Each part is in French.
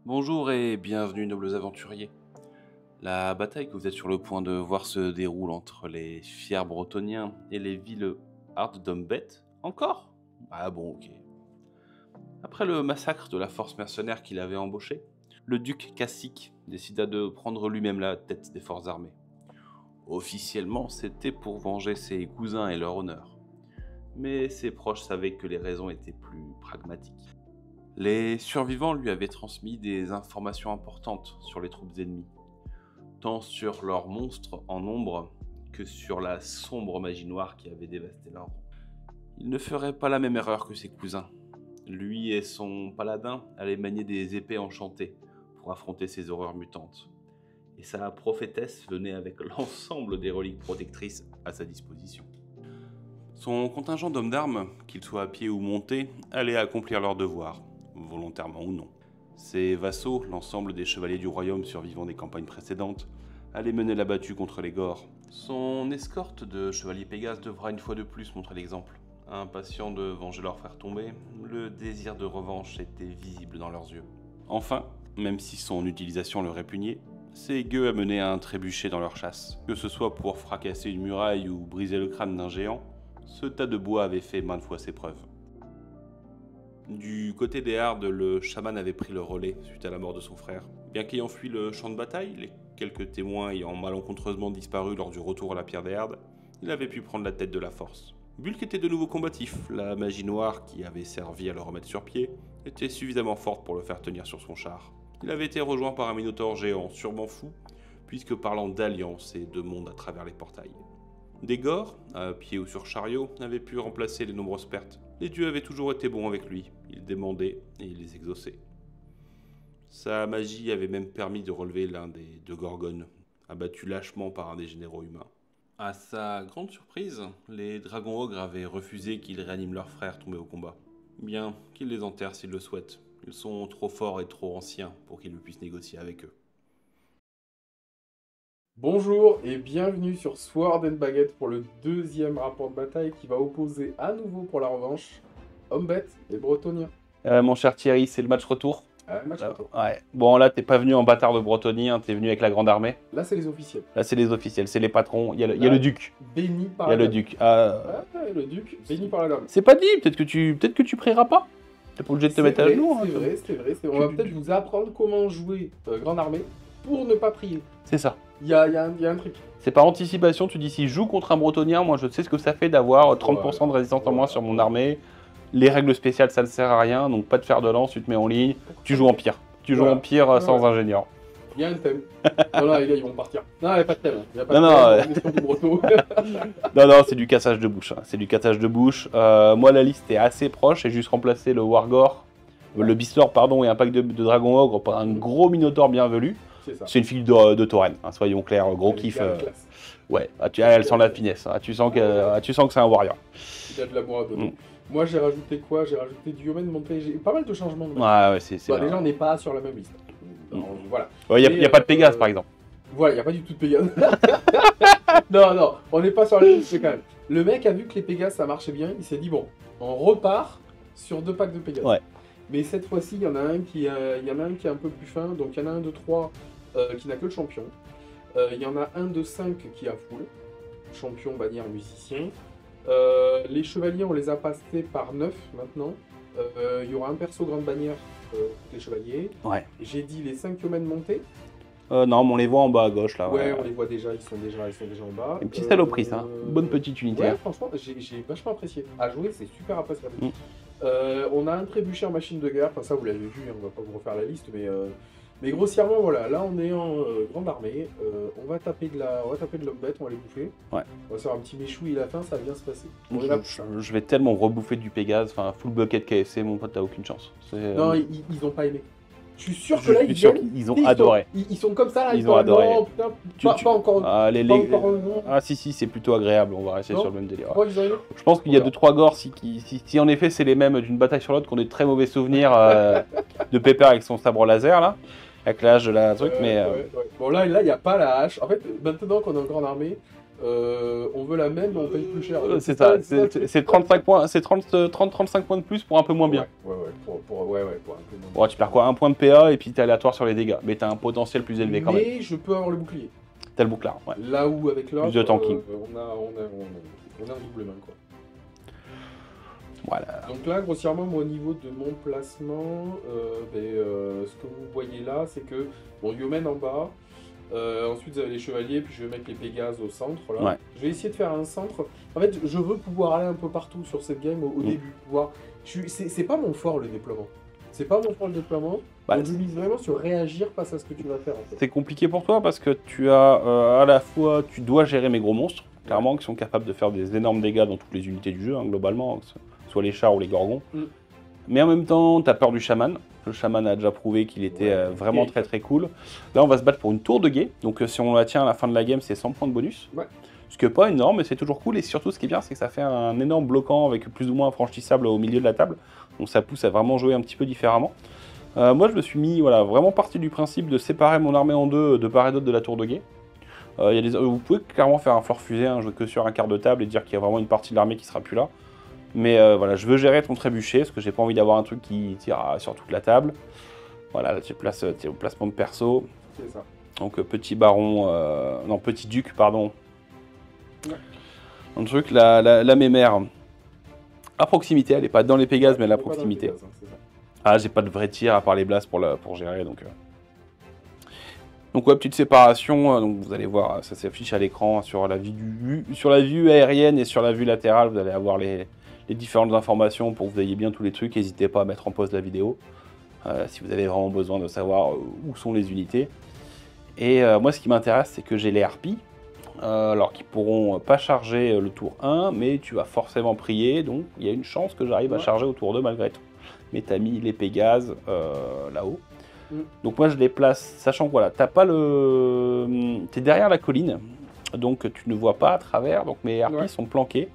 Bonjour et bienvenue nobles aventuriers. La bataille que vous êtes sur le point de voir se déroule entre les fiers bretoniens et les villes hardes d'Umbet. Encore? Ah bon, ok. Après le massacre de la force mercenaire qu'il avait embauchée, le duc Cassique décida de prendre lui-même la tête des forces armées. Officiellement, c'était pour venger ses cousins et leur honneur. Mais ses proches savaient que les raisons étaient plus pragmatiques. Les survivants lui avaient transmis des informations importantes sur les troupes ennemies, tant sur leurs monstres en nombre que sur la sombre magie noire qui avait dévasté leur rang. Il ne ferait pas la même erreur que ses cousins. Lui et son paladin allaient manier des épées enchantées pour affronter ces horreurs mutantes. Et sa prophétesse venait avec l'ensemble des reliques protectrices à sa disposition. Son contingent d'hommes d'armes, qu'ils soient à pied ou montés, allait accomplir leur devoir, volontairement ou non. Ses vassaux, l'ensemble des chevaliers du royaume survivant des campagnes précédentes, allaient mener la battue contre les Gors. Son escorte de chevaliers Pégase devra une fois de plus montrer l'exemple. Impatients de venger leur frère tombé, le désir de revanche était visible dans leurs yeux. Enfin, même si son utilisation leur répugnait, ces gueux amenaient un trébuchet dans leur chasse. Que ce soit pour fracasser une muraille ou briser le crâne d'un géant, ce tas de bois avait fait maintes fois ses preuves. Du côté des Hardes, le chaman avait pris le relais suite à la mort de son frère. Bien qu'ayant fui le champ de bataille, les quelques témoins ayant malencontreusement disparu lors du retour à la pierre des Hardes, il avait pu prendre la tête de la force. Bulk était de nouveau combatif, la magie noire qui avait servi à le remettre sur pied était suffisamment forte pour le faire tenir sur son char. Il avait été rejoint par un minotaure géant, sûrement fou, puisque parlant d'alliance et de monde à travers les portails. Des Gors, à pied ou sur chariot, avaient pu remplacer les nombreuses pertes. Les dieux avaient toujours été bons avec lui, ils demandaient et il les exauçait. Sa magie avait même permis de relever l'un des deux Gorgones, abattu lâchement par un des généraux humains. À sa grande surprise, les dragons ogres avaient refusé qu'ils réaniment leurs frères tombés au combat. Bien qu'ils les enterrent s'ils le souhaitent, ils sont trop forts et trop anciens pour qu'ils ne puissent négocier avec eux. Bonjour et bienvenue sur Sword and Baguette pour le deuxième rapport de bataille qui va opposer à nouveau pour la revanche Umbet et Bretoniens. Mon cher Thierry, c'est le match retour. Match retour. Ouais. Bon, là, t'es pas venu en bâtard de bretonien, t'es venu avec la grande armée. Là, c'est les officiels. Là, c'est les officiels, c'est les patrons. Il y a le duc. Béni par Il y a la le dame. duc. Le duc, béni par la dame. C'est pas dit, peut-être que tu prieras pas. T'es pas obligé de te mettre à genoux. C'est vrai. On va peut-être vous apprendre comment jouer grande armée pour ne pas prier. C'est ça. Il y a un truc. C'est par anticipation, tu dis si je joue contre un bretonien, moi je sais ce que ça fait d'avoir 30% de résistance en moins sur mon armée. Les règles spéciales, ça ne sert à rien, donc pas de fer de lance, tu te mets en ligne, tu joues en pire. Tu joues en pire sans ingénieur. Il y a un thème. Non, là, ils vont partir. Non, il n'y a pas de thème. Il y a pas Non, de thème. Non, c'est du cassage de bouche. C'est du cassage de bouche. Moi, la liste est assez proche. J'ai juste remplacé le Wargore, le Beastlord, pardon, et un pack de Dragon Ogre par un gros Minotaur bienvenu. C'est une fille de Tauren, hein, soyons clairs, gros kiff. Ouais, elle sent la finesse. Tu sens que c'est un warrior. Il y a de l'amour à donner. Moi, j'ai rajouté quoi? J'ai rajouté du Yomen monté. J'ai pas mal de changements. Ouais, c'est déjà, on n'est pas sur la même liste. Voilà. Il n'y a pas de Pégase, par exemple. Voilà, il n'y a pas du tout de Pégase. non, on n'est pas sur la liste quand même. Le mec a vu que les Pégases, ça marchait bien. Il s'est dit, bon, on repart sur 2 packs de Pégase. Ouais. Mais cette fois-ci, il y en a un qui est un peu plus fin. Donc, il y en a un de 3 qui n'a que le champion. Il y en a un de 5 qui a full. Champion, bannière, musicien. Les chevaliers, on les a passés par 9 maintenant. Il y aura un perso grande bannière pour les chevaliers. Ouais. J'ai dit les 5 Yomen montés. Non, mais on les voit en bas à gauche là. Ouais, on les voit déjà, ils sont déjà en bas. Une petite saloperie, ça. Bonne petite unité. Ouais, franchement, j'ai vachement apprécié. À jouer, c'est super appréciable. On a un trébuchet en machine de guerre, enfin ça vous l'avez vu, on va pas vous refaire la liste, mais grossièrement voilà, là on est en grande armée, on va taper de l'Umbet, on va les bouffer. Ouais. On va faire un petit méchoui à la fin, ça va bien se passer. Je vais tellement rebouffer du Pégase, enfin full bucket KFC, mon pote, t'as aucune chance. Non, ils ont pas aimé. Je suis sûr que là, ils ont adoré. Ils sont comme ça, là, ils ont adoré. Non, putain, pas encore. Ah si, c'est plutôt agréable, on va rester sur le même délire. Je pense qu'il y a 2-3 Gors, si en effet c'est les mêmes d'une bataille sur l'autre, qui ont des très mauvais souvenirs de Pépère avec son sabre laser, là, avec la hache de la truc, mais... Ouais. Bon, là, il n'y a pas la hache. En fait, maintenant qu'on est en grande armée, On veut la même, mais on paye plus cher. C'est ça, le truc. c'est 35 points, c'est 30-35 points de plus pour un peu moins bien. Ouais, pour un peu moins. Bon, tu perds quoi? Un point de PA et puis t'es aléatoire sur les dégâts, mais t'as un potentiel plus élevé quand même. Mais je peux avoir le bouclier. T'as le bouclard, ouais. Là où avec l'autre, Plus de tanking. on a un double main, quoi. Voilà. Donc là, grossièrement, moi, au niveau de mon placement, ce que vous voyez là, c'est que, bon, Yomen en bas, ensuite vous avez les chevaliers, puis je vais mettre les Pégases au centre, là. Ouais. Je vais essayer de faire un centre. En fait, je veux pouvoir aller un peu partout sur cette game au début. C'est pas mon fort, le déploiement. C'est pas mon fort, le déploiement. Bah, Donc je mise vraiment sur réagir face à ce que tu vas faire, en fait. c'est compliqué pour toi parce que tu as à la fois, tu dois gérer mes gros monstres, clairement, qui sont capables de faire des énormes dégâts dans toutes les unités du jeu, hein, globalement, que ce soit les chars ou les gorgons. Mais en même temps, tu as peur du chaman. Le chaman a déjà prouvé qu'il était vraiment très très cool. Là, on va se battre pour une tour de guet. Donc, si on la tient à la fin de la game, c'est 100 points de bonus. Ouais. Ce qui n'est pas énorme, mais c'est toujours cool. Et surtout, ce qui est bien, c'est que ça fait un énorme bloquant avec plus ou moins infranchissable au milieu de la table. Donc, ça pousse à vraiment jouer un petit peu différemment. Moi, je me suis mis vraiment parti du principe de séparer mon armée en deux de part et d'autre de la tour de guet. Vous pouvez clairement faire un fleur fusée, jouer que sur un quart de table et dire qu'il y a vraiment une partie de l'armée qui sera plus là. Mais voilà, je veux gérer ton trébuchet parce que j'ai pas envie d'avoir un truc qui tire sur toute la table. Voilà, là tu places au placement de perso. C'est ça. Donc petit baron, non petit duc, pardon. Ouais. Un truc, la mémère. À proximité, elle est pas dans les Pégases, mais à la On est pas dans les proximité. Pégases, hein, c'est ça. Ah, j'ai pas de vrai tir à part les blasts pour gérer, donc... Donc ouais, petite séparation, donc vous allez voir, ça s'affiche à l'écran sur la vue aérienne et sur la vue latérale, vous allez avoir les différentes informations pour que vous ayez bien tous les trucs. N'hésitez pas à mettre en pause la vidéo si vous avez vraiment besoin de savoir où sont les unités. Et moi, ce qui m'intéresse, c'est que j'ai les harpies, alors qui pourront pas charger le tour 1, mais tu vas forcément prier, donc il y a une chance que j'arrive à charger au tour 2 malgré tout. Mais t'as mis les Pégases là-haut. Donc moi je les place, sachant que voilà, t'as pas t'es derrière la colline, donc tu ne vois pas à travers, donc mes harpies sont planquées.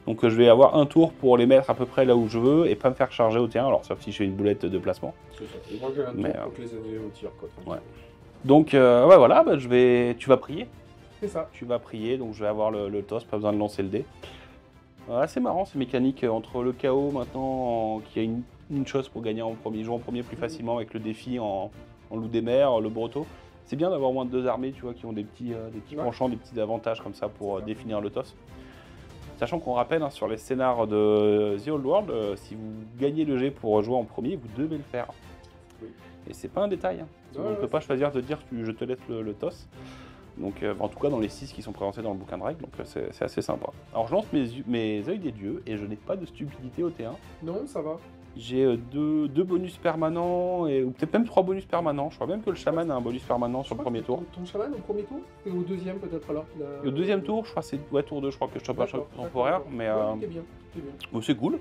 Donc je vais avoir un tour pour les mettre à peu près là où je veux et pas me faire charger au terrain, alors sauf si je fais une boulette de placement. C'est ça. Et moi j'ai un tour pour que les annuler au tir, quoi. Ouais. Donc ouais voilà, bah, tu vas prier. C'est ça. Tu vas prier, donc je vais avoir le toss, pas besoin de lancer le dé. C'est marrant ces mécaniques entre le chaos maintenant, qui a une chose pour gagner jouer en premier plus facilement avec le défi en loup des mers, le broto. C'est bien d'avoir moins de 2 armées, tu vois, qui ont des petits penchants, des petits avantages comme ça pour définir le toss. Sachant qu'on rappelle, sur les scénars de The Old World, si vous gagnez le jet pour jouer en premier, vous devez le faire. Oui. Et c'est pas un détail. On ne peut pas choisir de dire je te laisse le toss. Donc, en tout cas, dans les 6 qui sont présentés dans le bouquin de règles, donc c'est assez sympa. Alors, je lance mes œils des dieux et je n'ai pas de stupidité au T1. Non, ça va. J'ai deux bonus permanents, ou peut-être même 3 bonus permanents. Je crois même que le chaman a un bonus permanent sur le premier tour. Ton chaman au premier tour et au deuxième peut-être alors qu'il a... Et au deuxième tour, je crois que c'est tour 2, je crois que je chope un choc temporaire, mais c'est cool.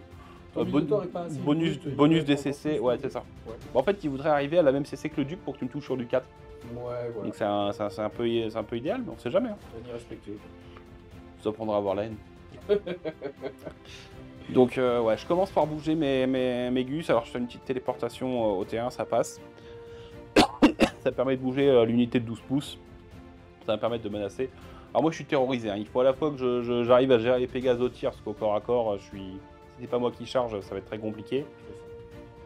Bonus DCC, ouais, c'est ça. Ouais. Bon, en fait, il voudrait arriver à la même CC que le duc pour que tu me touches sur du 4. Ouais, voilà. Donc c'est un peu idéal, mais on sait jamais. On y respecte. Ça prendra à avoir la haine. Donc ouais, je commence par bouger mes gus. Alors je fais une petite téléportation au T1, ça passe. Ça permet de bouger l'unité de 12 pouces. Ça va me permettre de menacer. Alors moi je suis terrorisé, il faut à la fois que j'arrive à gérer les Pégases au tir, parce qu'au corps à corps, si c'est pas moi qui charge, ça va être très compliqué.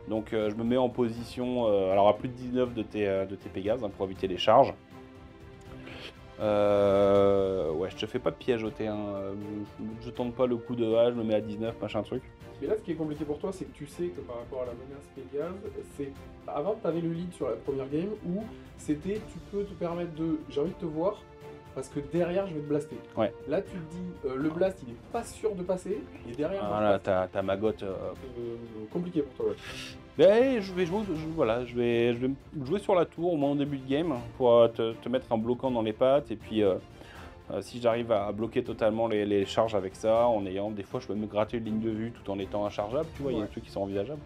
Donc je me mets en position, alors à plus de 19 de tes Pégases, pour éviter les charges. Ouais, je te fais pas de piège au T1, je tente pas le coup de A, je me mets à 19, machin truc. Mais là, ce qui est compliqué pour toi, c'est que tu sais que par rapport à la menace Pégase, c'est... Avant, tu avais le lead sur la première game où c'était tu peux te permettre de... J'ai envie de te voir parce que derrière, je vais te blaster. Ouais. Là, tu te dis, le blast, il est pas sûr de passer et derrière... Voilà, t'as ma gotte. Compliqué pour toi, ouais. Mais je vais jouer, je vais jouer sur la tour au moins au début de game pour te mettre un bloquant dans les pattes et puis si j'arrive à bloquer totalement les charges avec ça, en ayant des fois je peux me gratter une ligne de vue tout en étant inchargeable, tu vois, il y a des trucs qui sont envisageables.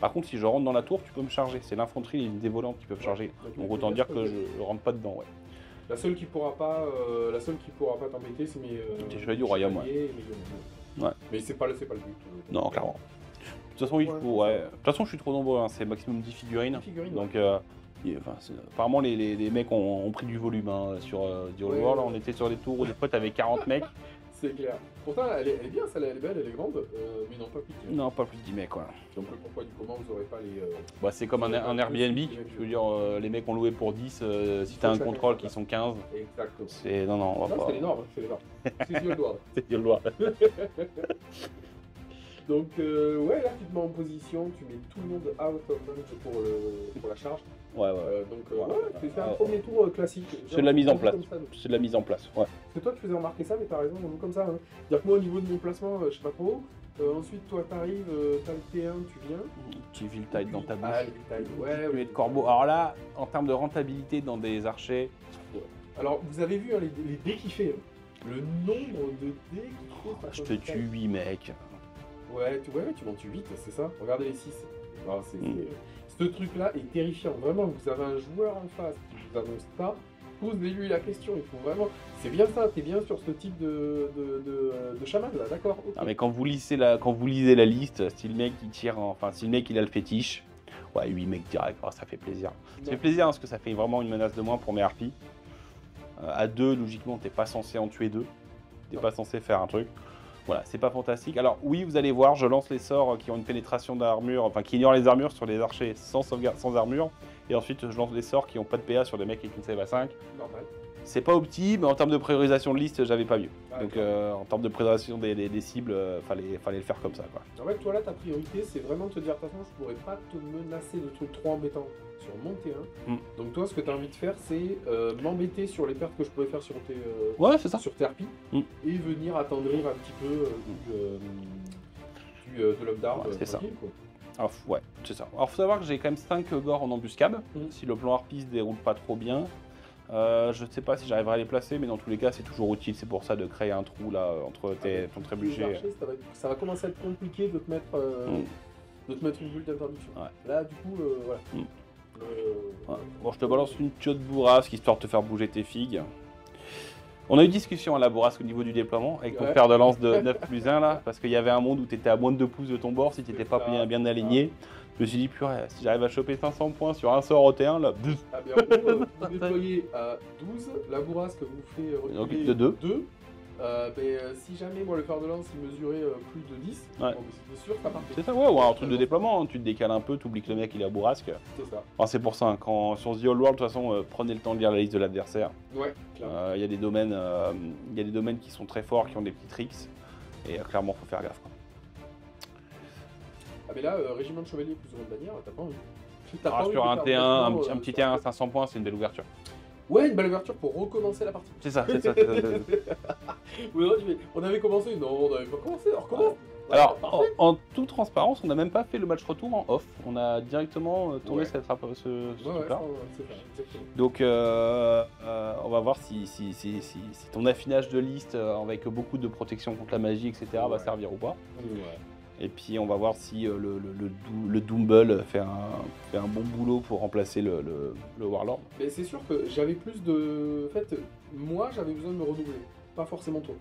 Par contre si je rentre dans la tour, tu peux me charger, c'est l'infanterie et les unités volantes qui peuvent charger, donc autant dire que je rentre pas dedans, ouais. La seule qui pourra pas t'embêter, c'est mes chevaliers du royaume, ouais. Mais c'est pas le but. Non, clairement. De toute façon, de toute façon, je suis trop nombreux, c'est maximum 10 figurines. Donc Enfin, apparemment, les mecs ont pris du volume hein, sur The Old Ouais, World. ouais. On était sur des tours où des fois t'avais 40 mecs. C'est clair. Pourtant, elle est bien, celle-là, elle est belle, elle est grande, mais non, pas plus de 10. Non, pas plus de 10 mecs, quoi. Donc, pourquoi du comment vous aurez pas les. Bah, c'est comme un Airbnb. Je veux dire, les mecs ont loué pour 10. Si t'as un contrôle qui sont 15, Exactement. c'est. Non, on va Non, pas. c'est énorme, c'est énorme. C'est The Old World. C'est The Old World. Donc, ouais, là, tu te mets en position, tu mets tout le monde out of range pour la charge. Ouais. Ouais, c'est un premier tour classique. C'est de la mise en place. Comme ça, donc. C'est de la mise en place, ouais. C'est toi qui faisais remarquer ça, mais t'as raison, on joue comme ça. Hein. C'est-à-dire que moi, au niveau de mon placement, je sais pas trop. Ensuite, toi, t'arrives, t'as le T1, tu viens. Tu vis le taille dans ta bouche. Ah, le taille, ouais. Tu mets de corbeau. Alors là, en termes de rentabilité dans des archers. Alors, vous avez vu hein, les dés qu'il fait. Hein. Le nombre de dés qu'il fait. Je te tue 8 mecs. Ouais, tu montes 8, c'est ça. Regardez les 6. Alors, ce truc-là est terrifiant. Vraiment, vous avez un joueur en face qui vous annonce ça. Posez-lui la question. Il faut vraiment. C'est bien ça. T'es bien sur ce type de chaman là, d'accord. Okay. Non, mais quand vous lisez la liste, si le mec il tire, si le mec il a le fétiche, ouais, 8 mecs direct, ça fait plaisir. Ça fait plaisir parce que ça fait vraiment une menace de moins pour mes harpies. À 2, logiquement, t'es pas censé en tuer 2. T'es pas censé faire un truc. Voilà, c'est pas fantastique. Alors oui, vous allez voir, je lance les sorts qui ont une pénétration d'armure, qui ignorent les armures sur les archers sans sauvegarde, sans armure. Et ensuite, je lance les sorts qui ont pas de PA sur des mecs avec une save à 5. Normal. C'est pas opti, mais en termes de priorisation de liste, j'avais pas mieux. Ouais, donc en termes de priorisation des cibles, fallait le faire comme ça, quoi. En fait, toi là, ta priorité, c'est vraiment de te dire, de toute façon, je pourrais pas te menacer de trucs trop embêtants sur mon T1. Donc toi, ce que tu as envie de faire, c'est m'embêter sur les pertes que je pourrais faire sur tes, ouais, c'est ça. sur tes harpies, et venir attendrir un petit peu de l'updown. Ouais, c'est ça. Quoi. Alors, ouais, c'est ça. Alors, faut savoir que j'ai quand même 5 gores en embuscade. Si le plan harpie se déroule pas trop bien. Je ne sais pas si j'arriverai à les placer, mais dans tous les cas, c'est toujours utile. C'est pour ça de créer un trou là entre ton trébuchet. Ça va commencer à être compliqué de te mettre, une bulle d'interdiction. Ouais. Là, du coup, voilà. Ouais. Bon, je te balance une tuyau de bourrasque histoire de te faire bouger tes figues. On a eu discussion à la bourrasque au niveau du déploiement avec ton fer de lance de 9+1 là, parce qu'il y avait un monde où tu étais à moins de 2 pouces de ton bord si tu n'étais pas bien aligné. Je me suis dit, purée, si j'arrive à choper 500 points sur un sort au T1, là, ah bien, vous déployez à 12, la bourrasque vous fait reculer de 2. Si jamais moi le fer de lance il mesurait plus de 10, ouais. c'est sûr que ça partait. C'est ça, ouais, ou un truc de déploiement, tu te décales un peu, tu oublies que le mec il est à bourrasque. C'est ça. Enfin, c'est pour ça, quand sur The Old World, de toute façon, prenez le temps de lire la liste de l'adversaire. Ouais, clairement. Il y a des domaines qui sont très forts, qui ont des petits tricks, et clairement faut faire gaffe. Quoi. Ah mais là, régiment de chevaliers plus ou moins de bannière, t'as pas envie. Sur un T1, un petit T1 à 500 points, c'est une belle ouverture. Ouais, une belle ouverture pour recommencer la partie. C'est ça. On avait commencé, non, on n'avait pas commencé, on recommence. Alors, en toute transparence, on n'a même pas fait le match retour en off. On a directement tourné ce truc-là. Donc, on va voir si ton affinage de liste avec beaucoup de protection contre la magie, etc., va servir ou pas. Ouais. Et puis, on va voir si le Doomble fait un bon boulot pour remplacer le Warlord. Mais c'est sûr que j'avais plus de... En fait, moi, j'avais besoin de me renouveler. Pas forcément toi.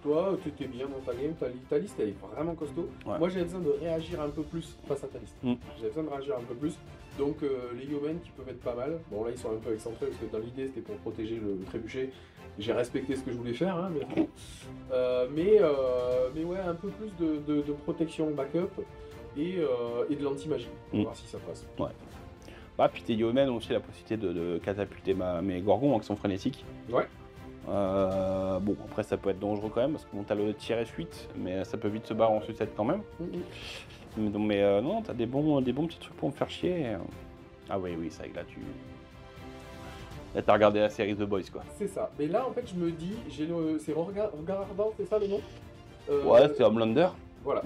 Toi, tu étais bien dans ta game, ta liste, elle est vraiment costaud. Ouais. Moi, j'avais besoin de réagir un peu plus face à ta liste. J'avais besoin de réagir un peu plus. Donc, les Yeomen qui peuvent être pas mal. Bon, là, ils sont un peu excentrés parce que dans l'idée, c'était pour protéger le trébuchet. J'ai respecté ce que je voulais faire, hein, mais ouais, un peu plus de protection backup et de l'anti-magie. On va voir si ça passe. Ouais. Bah, puis tes Yeomen ont aussi la possibilité de catapulter mes Gorgons qui sont frénétiques. Ouais. Bon, après ça peut être dangereux quand même parce que bon, t'as le tir S8, mais ça peut vite se barrer en sucette quand même. Mais non, t'as des bons petits trucs pour me faire chier. Ah oui, c'est vrai que là t'as regardé la série The Boys quoi. C'est ça. Mais là en fait je me dis, c'est Regard Ardent, c'est ça le nom Ouais, c'est Homelander. Voilà.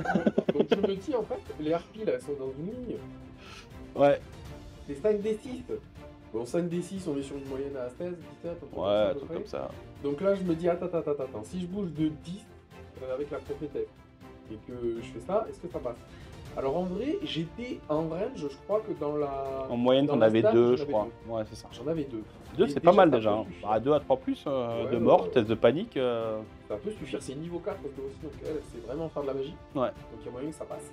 Donc je me dis en fait, les harpies là elles sont dans une ligne. Ouais. C'est 5d6. Bon, 5d6, on est sur une moyenne à 16, 17, ouais, un truc comme ça. Donc là, je me dis, attends, si je bouge de 10 avec la propriétaire et que je fais ça, est-ce que ça passe? Alors en vrai, j'étais en range, je crois que dans la... En moyenne, t'en avais 2, je crois. Ouais, c'est ça. J'en avais 2. 2, c'est pas mal déjà. À 2 à 3 plus, de mort, test de panique. Ça peut suffire, c'est niveau 4 parce que aussi, donc elle, c'est vraiment faire de la magie. Ouais. Donc il y a moyen que ça passe.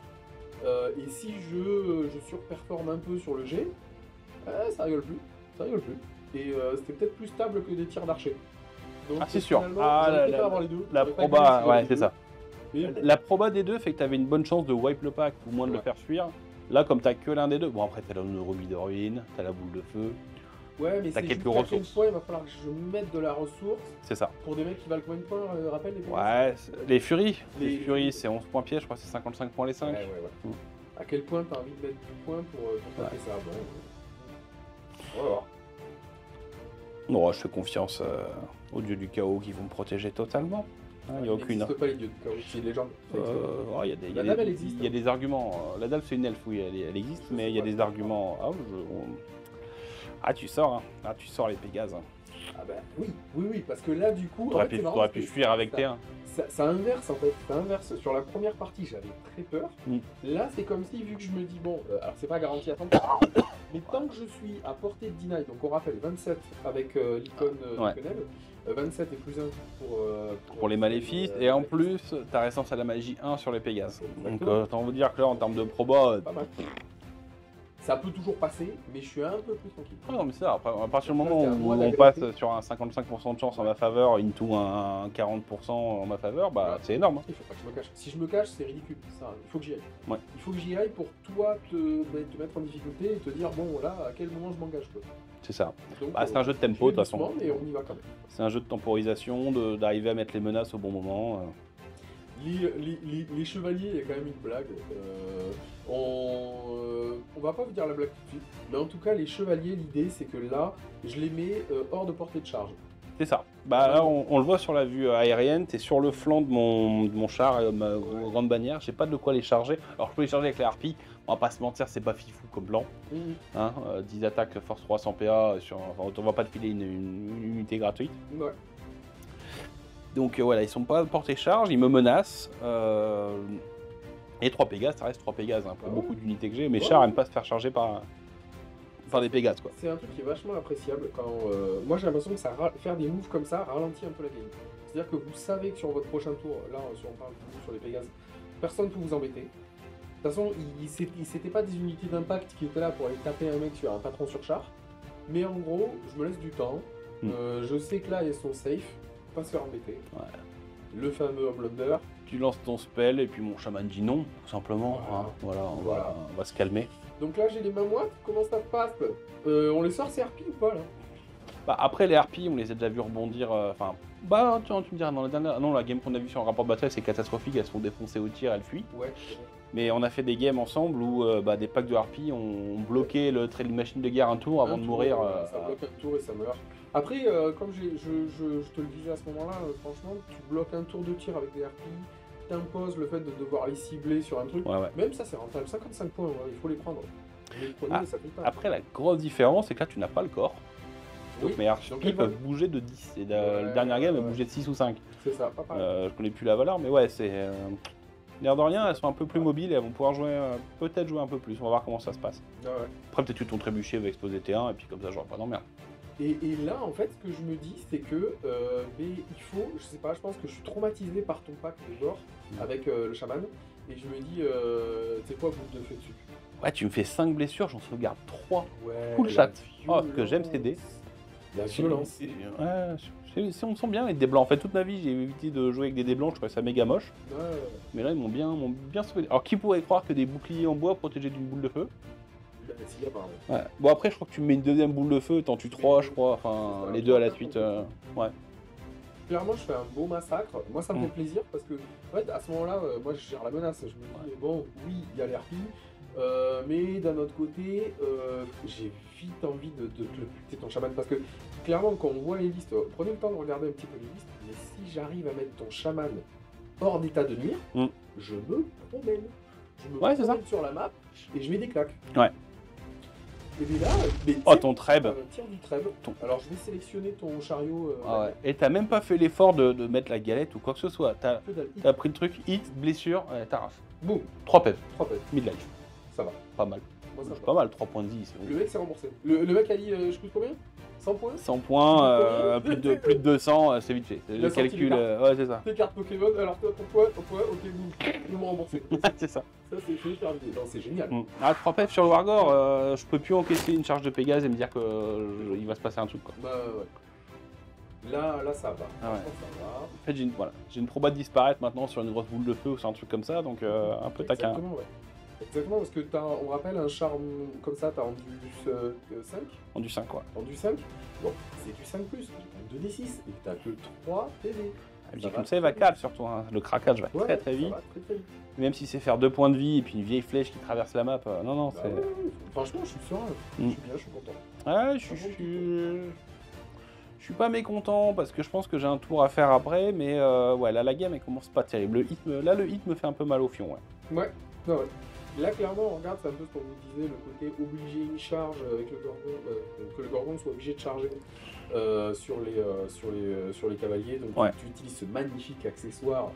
Et si je surperforme un peu sur le G, Ça rigole plus. Ça rigole plus. Et c'était peut-être plus stable que des tirs d'archer. Donc, Ah, c'est sûr. finalement, Ah, j'aurais préféré avoir les deux. La J'aurais pas proba, gueulé si j'avais ouais, les c'est deux. ça. Mais La proba des deux fait que tu avais une bonne chance de wipe le pack ou moins de le Ouais. faire fuir. Là, comme tu que l'un des deux, bon après tu as le rubis de ruine, tu as la boule de feu, ouais, mais t'as c'est quelques juste à quel ressources. point il va falloir que je mette de la ressource c'est ça. pour des mecs qui valent combien de points, rappelle les points. Ouais, les furies, Les- les furies c'est 11 points piège, je crois que c'est 55 points les 5. Ouais. Mm. À quel point t'as envie de mettre du point pour taper ça bon. On va voir. Non, je fais confiance aux dieux du chaos qui vont me protéger totalement. Il n'y a aucune. n'existe pas les dieux de chaos, c'est une légende. Ça existe pas. Il y a des, La dalle, elle existe. il y a des arguments. La dalle, c'est une elfe, oui, elle existe, Je mais sais il y a pas. des arguments. Ah, tu sors, hein. Ah, tu sors les Pégases. Ah bah oui, parce que là du coup, en T'aurais fait, pu, c'est marrant t'aurais parce pu que fuir avec ça- T1. Ça inverse en fait, ça inverse. Sur la première partie, j'avais très peur. Mm. Là, c'est comme si, vu que je me dis, bon, alors c'est pas garanti à 100%, mais tant que je suis à portée de deny, donc on rappelle 27 avec l'icône Ouais. Iconnel, 27 et plus 1 Pour les maléfices, et en plus, t'as résistance à la magie 1 sur les Pégases. Donc, Exactement. t'as envie de dire que là, en termes de proba, Pas mal. Ça peut toujours passer, mais je suis un peu plus tranquille. non, mais ça, après, à partir du Donc là, moment c'est à où moi on d'agresser. passe sur un 55% de chance en ma faveur, into un 40% en ma faveur, bah Ouais. c'est énorme. Hein. Il faut pas que je me cache. Si je me cache, c'est ridicule. Ça, il faut que j'y aille. Ouais. Il faut que j'y aille pour toi te mettre en difficulté et te dire, bon, là, à quel moment je m'engage, quoi. C'est ça. Donc, Bah, c'est un jeu de tempo, de toute façon. Mais on y va quand même. C'est un jeu de temporisation, d'arriver à mettre les menaces au bon moment. Les chevaliers, il y a quand même une blague. On va pas vous dire la blague tout de suite, mais en tout cas, les chevaliers, l'idée c'est que là, je les mets hors de portée de charge. C'est ça. Bah là, on le voit sur la vue aérienne, t'es sur le flanc de mon char, ma grande bannière, j'ai pas de quoi les charger. Alors je peux les charger avec les harpies, on va pas se mentir, c'est pas fifou comme blanc. Hein, 10 attaques, force 300 PA, on va pas te filer une unité gratuite. Ouais. Donc voilà, ils sont pas portés charge, ils me menacent. Et 3 Pégases, ça reste 3 Pégases hein, pour Ah ouais. beaucoup d'unités que j'ai. Mes Ouais. chars aiment pas se faire charger par des Pégases quoi. C'est un truc qui est vachement appréciable quand. Moi j'ai l'impression que faire des moves comme ça ralentit un peu la game. C'est-à-dire que vous savez que sur votre prochain tour, là si on parle de vous sur les Pégases, personne ne peut vous embêter. De toute façon, c'était pas des unités d'impact qui étaient là pour aller taper un mec sur un patron sur char. Mais en gros, je me laisse du temps. Je sais que là elles sont safe, faut pas se faire embêter. Ouais. Le fameux Blunder. Tu lances ton spell et puis mon chaman dit non, tout simplement. Voilà. Hein. Voilà, Voilà. on va se calmer. Donc là j'ai les mains moites, comment ça se passe? On les sort ces harpies ou pas là? Bah, après les harpies, on les a déjà vu rebondir. Enfin, bah tu me diras, dans la dernière, non la game qu'on a vu sur le rapport de bataille c'est catastrophique, elles se font défoncer au tir, elles fuient. Ouais. Mais on a fait des games ensemble où des packs de harpies ont bloqué le trait de machine de guerre un tour avant Un de tour, mourir. ça bloque un tour et ça meurt. Après, comme je te le disais à ce moment-là, franchement, tu bloques un tour de tir avec des harpies, t'imposes le fait de devoir les cibler sur un truc. Ouais. Même ça, c'est rentable. 55 points, ouais, il faut les prendre. Les prenez, ça fait pas. Après la grosse différence c'est que là tu n'as pas le corps. Donc Oui, mes harpies donc elles peuvent volent. bouger de 10. Et Ouais, la dernière game elle ouais. bougeait de 6 ou 5. C'est ça, pas pareil. Je connais plus la valeur, mais ouais, c'est. L'air de rien, elles sont un peu plus Ouais. mobiles et elles vont pouvoir jouer, peut-être jouer un peu plus. On va voir comment ça se passe. Ah ouais. Après, peut-être que ton trébuchet va exploser T1 et puis comme ça, j'aurai pas d'emmerde. Et là, en fait, ce que je me dis, c'est que mais il faut, je sais pas, je pense que je suis traumatisé par ton pack de gore avec le chaman. Et je me dis, tu sais quoi, boule de feu dessus. Ouais, tu me fais 5 blessures, j'en sauvegarde 3. Ouais. Full la chat. Oh, que j'aime violence. céder. La violence. Ouais, on me sent bien avec des blancs. En fait, toute ma vie, j'ai évité de jouer avec des dés blancs, je trouvais ça méga moche. Ouais. Mais là, ils m'ont bien sauvé. Alors, qui pourrait croire que des boucliers en bois protégés d'une boule de feu? Bah, si, apparemment. Ouais. Bon, après, je crois que tu mets une deuxième boule de feu, t'en tues 3, je crois. Enfin, C'est ça, les deux à la ouais. suite. Ouais. Clairement, je fais un beau massacre. Moi, ça me Mm. fait plaisir parce que, en fait, à ce moment-là, moi, je gère la menace. Je me dis, bon, oui, il y a les harpies, mais d'un autre côté, j'ai vite envie de te le buter ton chaman parce que, clairement, quand on voit les listes, prenez le temps de regarder un petit peu les listes, mais si j'arrive à mettre ton chaman hors d'état de nuire, Mm. je me promène. Je me Ouais, c'est promène sur la map et je mets des claques. Ouais. Et bien là, mais, Oh, tu sais, ton treb. tire du treb. Alors, je vais sélectionner ton chariot. Ah ouais. Et t'as même pas fait l'effort de mettre la galette ou quoi que ce soit. T'as que dalle. as pris le truc, hit, blessure, t'arraches. Boum, 3 pètes, 3 pètes. mid-life. Ça va. Pas mal. Moi, ça va. Pas mal, 3 points de vie, c'est Le bon. mec s'est remboursé. Le mec a dit je coûte combien 100 points. 100 points, plus de 200, c'est vite fait. Il Le a sorti calcul, les cartes. ouais, c'est ça. Tes cartes Pokémon, alors toi, ton poids, ok, vous me remboursez. C'est ça. Ça, c'est hyper bien. Non, c'est génial. Ah, 3 PF sur le Wargore, je peux plus encaisser une charge de Pégase et me dire que il va se passer un truc, quoi. Bah ouais. Là, ça va. Ah ouais. Ça va. En fait, j'ai une proba de disparaître maintenant sur une grosse boule de feu ou sur un truc comme ça, donc un peu taquin. Exactement, ouais. Exactement, parce que on rappelle un charme comme ça, t'as en du 5. En du 5, quoi. En du 5. Bon, c'est du 5+, tu prends 2d6 et t'as que 3 PV. Je dis comme ça, il va calme surtout. Hein. Le craquage va très très vite. Très vite. Même si c'est faire 2 points de vie et puis une vieille flèche qui traverse la map, non, Bah c'est. ouais. Franchement, je suis serein. Je suis bien, je suis content. Ouais, je suis pas mécontent parce que je pense que j'ai un tour à faire après, mais ouais, là la game elle commence pas terrible. Le hit me fait un peu mal au fion, ouais. Ouais. Là, clairement, on regarde, c'est un peu ce qu'on vous disait, le côté obliger une charge avec le Gorgon, que le Gorgon soit obligé de charger sur les cavaliers. Donc, Ouais. tu utilises ce magnifique accessoire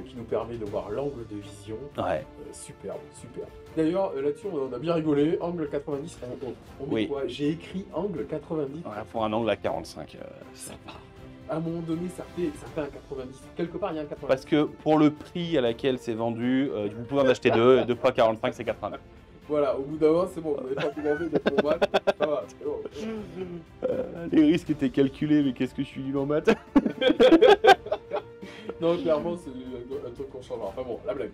qui nous permet de voir l'angle de vision. Ouais. Superbe. D'ailleurs, là-dessus, on a bien rigolé. Angle 90, on met Oui. quoi? J'ai écrit angle 90. Ouais, pour un angle à 45, Ça va. À un moment donné, ça fait un 90. Quelque part, il y a un 90. parce que pour le prix à laquelle c'est vendu, vous pouvez en acheter 2, 2 fois 45, c'est 89. Voilà, au bout d'un moment, c'est bon, vous n'avez pas demandé d'être bon maths. Ça va, c'est bon. Les risques étaient calculés, mais qu'est-ce que je suis nul en maths. Non, clairement, c'est un truc qu'on changera. Enfin bon, la blague.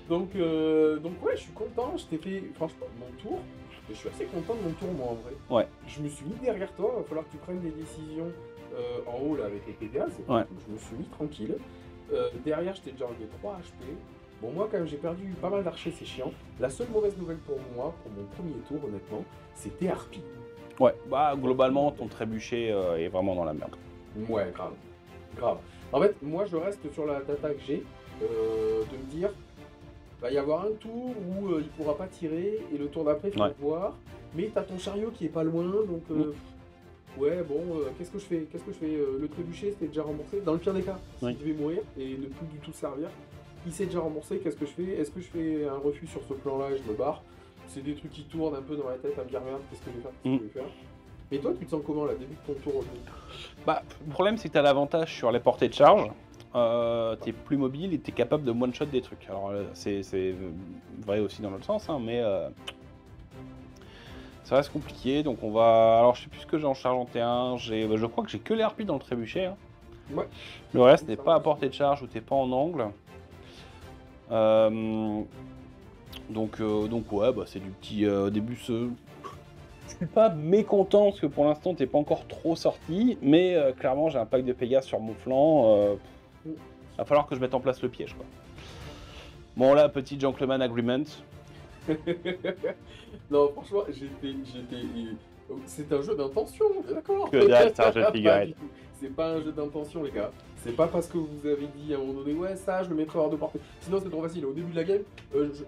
Donc ouais, je suis content. Je t'ai fait, franchement, mon tour. Je suis assez content de mon tour, moi, en vrai. Ouais. Je me suis mis derrière toi. Il va falloir que tu prennes des décisions en haut, là, avec les PDA. Ouais. Je me suis mis tranquille. Derrière, je t'ai déjà enlevé 3 HP. Bon, moi, quand même, j'ai perdu pas mal d'archers, c'est chiant. La seule mauvaise nouvelle pour moi, pour mon premier tour, honnêtement, c'était Harpie. Ouais, bah globalement, ton trébuchet est vraiment dans la merde. Ouais, grave. En fait, moi, je reste sur la data que j'ai, de me dire, va y avoir un tour où il pourra pas tirer, et le tour d'après, il faut Ouais. le voir. Mais t'as ton chariot qui est pas loin, donc ouais, bon, qu'est-ce que je fais Le trébuchet, c'était déjà remboursé. Dans le pire des cas, Oui. s'il devait mourir et ne plus du tout servir, il s'est déjà remboursé. Qu'est-ce que je fais? Est-ce que je fais un refus sur ce plan-là et je me barre? C'est des trucs qui tournent un peu dans la tête à me dire merde, qu'est-ce que je vais faire? Et toi, tu te sens comment là, début de ton tour aujourd'hui? Bah, le problème, c'est que tu as l'avantage sur les portées de charge. Tu es plus mobile et tu es capable de one-shot des trucs. Alors, c'est vrai aussi dans l'autre sens, hein, mais ça reste compliqué. Donc, on va. Alors, je sais plus ce que j'ai en charge en T1. Je crois que j'ai que les harpies dans le trébuchet. Hein. Ouais. Le reste n'est pas à portée de charge ou t'es pas en angle. Donc ouais, bah, c'est du petit début. Je suis pas mécontent parce que pour l'instant t'es pas encore trop sorti, mais clairement j'ai un pack de Pégase sur mon flanc. Va falloir que je mette en place le piège, quoi. Bon là, petit gentleman agreement. Non, franchement, c'est un jeu d'intention, on est d'accord? Que dalle, c'est un jeu de figurette. C'est pas un jeu d'intention, les gars. C'est pas parce que vous avez dit à un moment donné, ouais, ça, je le mettrai hors de portée. Sinon, c'est trop facile. Au début de la game,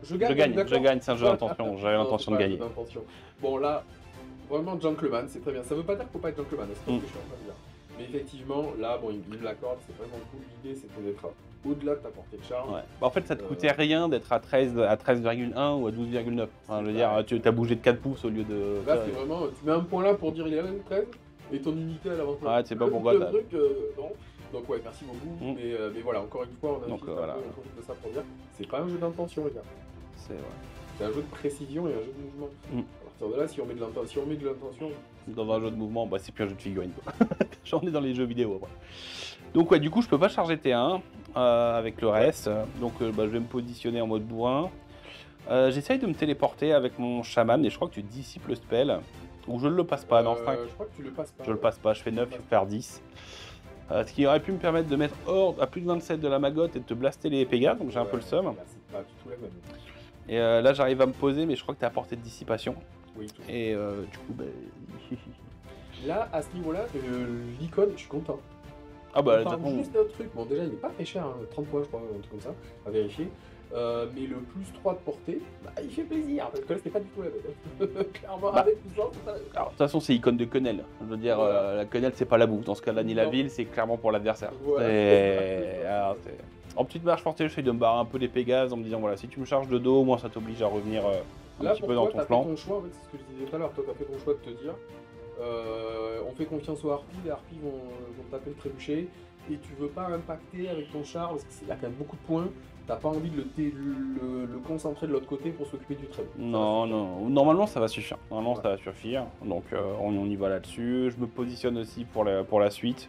je gagne. Je gagne, c'est un jeu d'intention. J'avais l'intention de gagner. Bon, là, vraiment, gentleman, c'est très bien. Ça veut pas dire qu'il faut pas être gentleman, c'est pas ce que je suis en train de dire. Mais effectivement, là, bon, il me l'accorde, c'est vraiment cool. L'idée, c'était d'être au-delà de ta portée de charge. Ouais. Bah, en fait, ça te coûtait rien d'être à 13,1 ou à 12,9. Enfin, je veux dire, tu as bougé de 4 pouces au lieu de. Là, c'est vraiment, tu mets un point là pour dire il est à la 13 et ton unité à l'avant. Ouais, c'est pas pourquoi. Le truc, non. Donc ouais, merci beaucoup. Mais voilà, encore une fois, on a voilà. on profite de ça pour dire, c'est pas un jeu d'intention, les gars. C'est un jeu de précision et un jeu de mouvement. À partir de là, si on met de l'intention. Dans un jeu de mouvement, bah, c'est plus un jeu de figurines. J'en ai dans les jeux vidéo. Ouais. Donc ouais, du coup, je peux pas charger T1 avec le reste. Donc bah, je vais me positionner en mode bourrin. J'essaye de me téléporter avec mon chaman, et je crois que tu dissipes le spell. Ou je ne le passe pas dans 5. Je crois que tu le passes pas. Je le passe pas, je fais 9, je vais faire 10. Ce qui aurait pu me permettre de mettre hors à plus de 27 de la magotte et de te blaster les Pégas, donc j'ai un peu le seum. Là, c'est pas du tout la même. Et là, j'arrive à me poser, mais je crois que tu as à portée de dissipation. Oui, tout. Et du coup, bah... Là, à ce niveau-là, l'icône, je suis content. Ah bah, on parle juste d'un truc. Bon, déjà, il est pas très cher, hein, 30 points, je crois, un truc comme ça, à vérifier. Mais le plus 3 de portée, bah, il fait plaisir, parce que là, c'était pas du tout la même. Clairement, bah, avec tout ça, c'est pas la même. Alors, de toute façon, c'est icône de quenelle. Je veux dire, Voilà. la quenelle, c'est pas la bouffe. Dans ce cas-là, ni la ville, c'est clairement pour l'adversaire. Voilà. Alors, en petite marche forcée, j'essaie de me barrer un peu les Pégases en me disant, voilà, si tu me charges de dos, moi, ça t'oblige à revenir un Là, petit pour peu toi, dans ton t'as flanc. fait ton choix, en fait, c'est ce que je disais tout à l'heure. Toi, t'as fait ton choix de te dire, On fait confiance aux harpies, les harpies vont taper le trébuchet, et tu veux pas impacter avec ton char, parce qu'il y a quand même beaucoup de points, t'as pas envie de le concentrer de l'autre côté pour s'occuper du trait. Non, non, normalement ça va suffire. Normalement Ouais. ça va suffire. Donc on y va là-dessus. Je me positionne aussi pour la suite.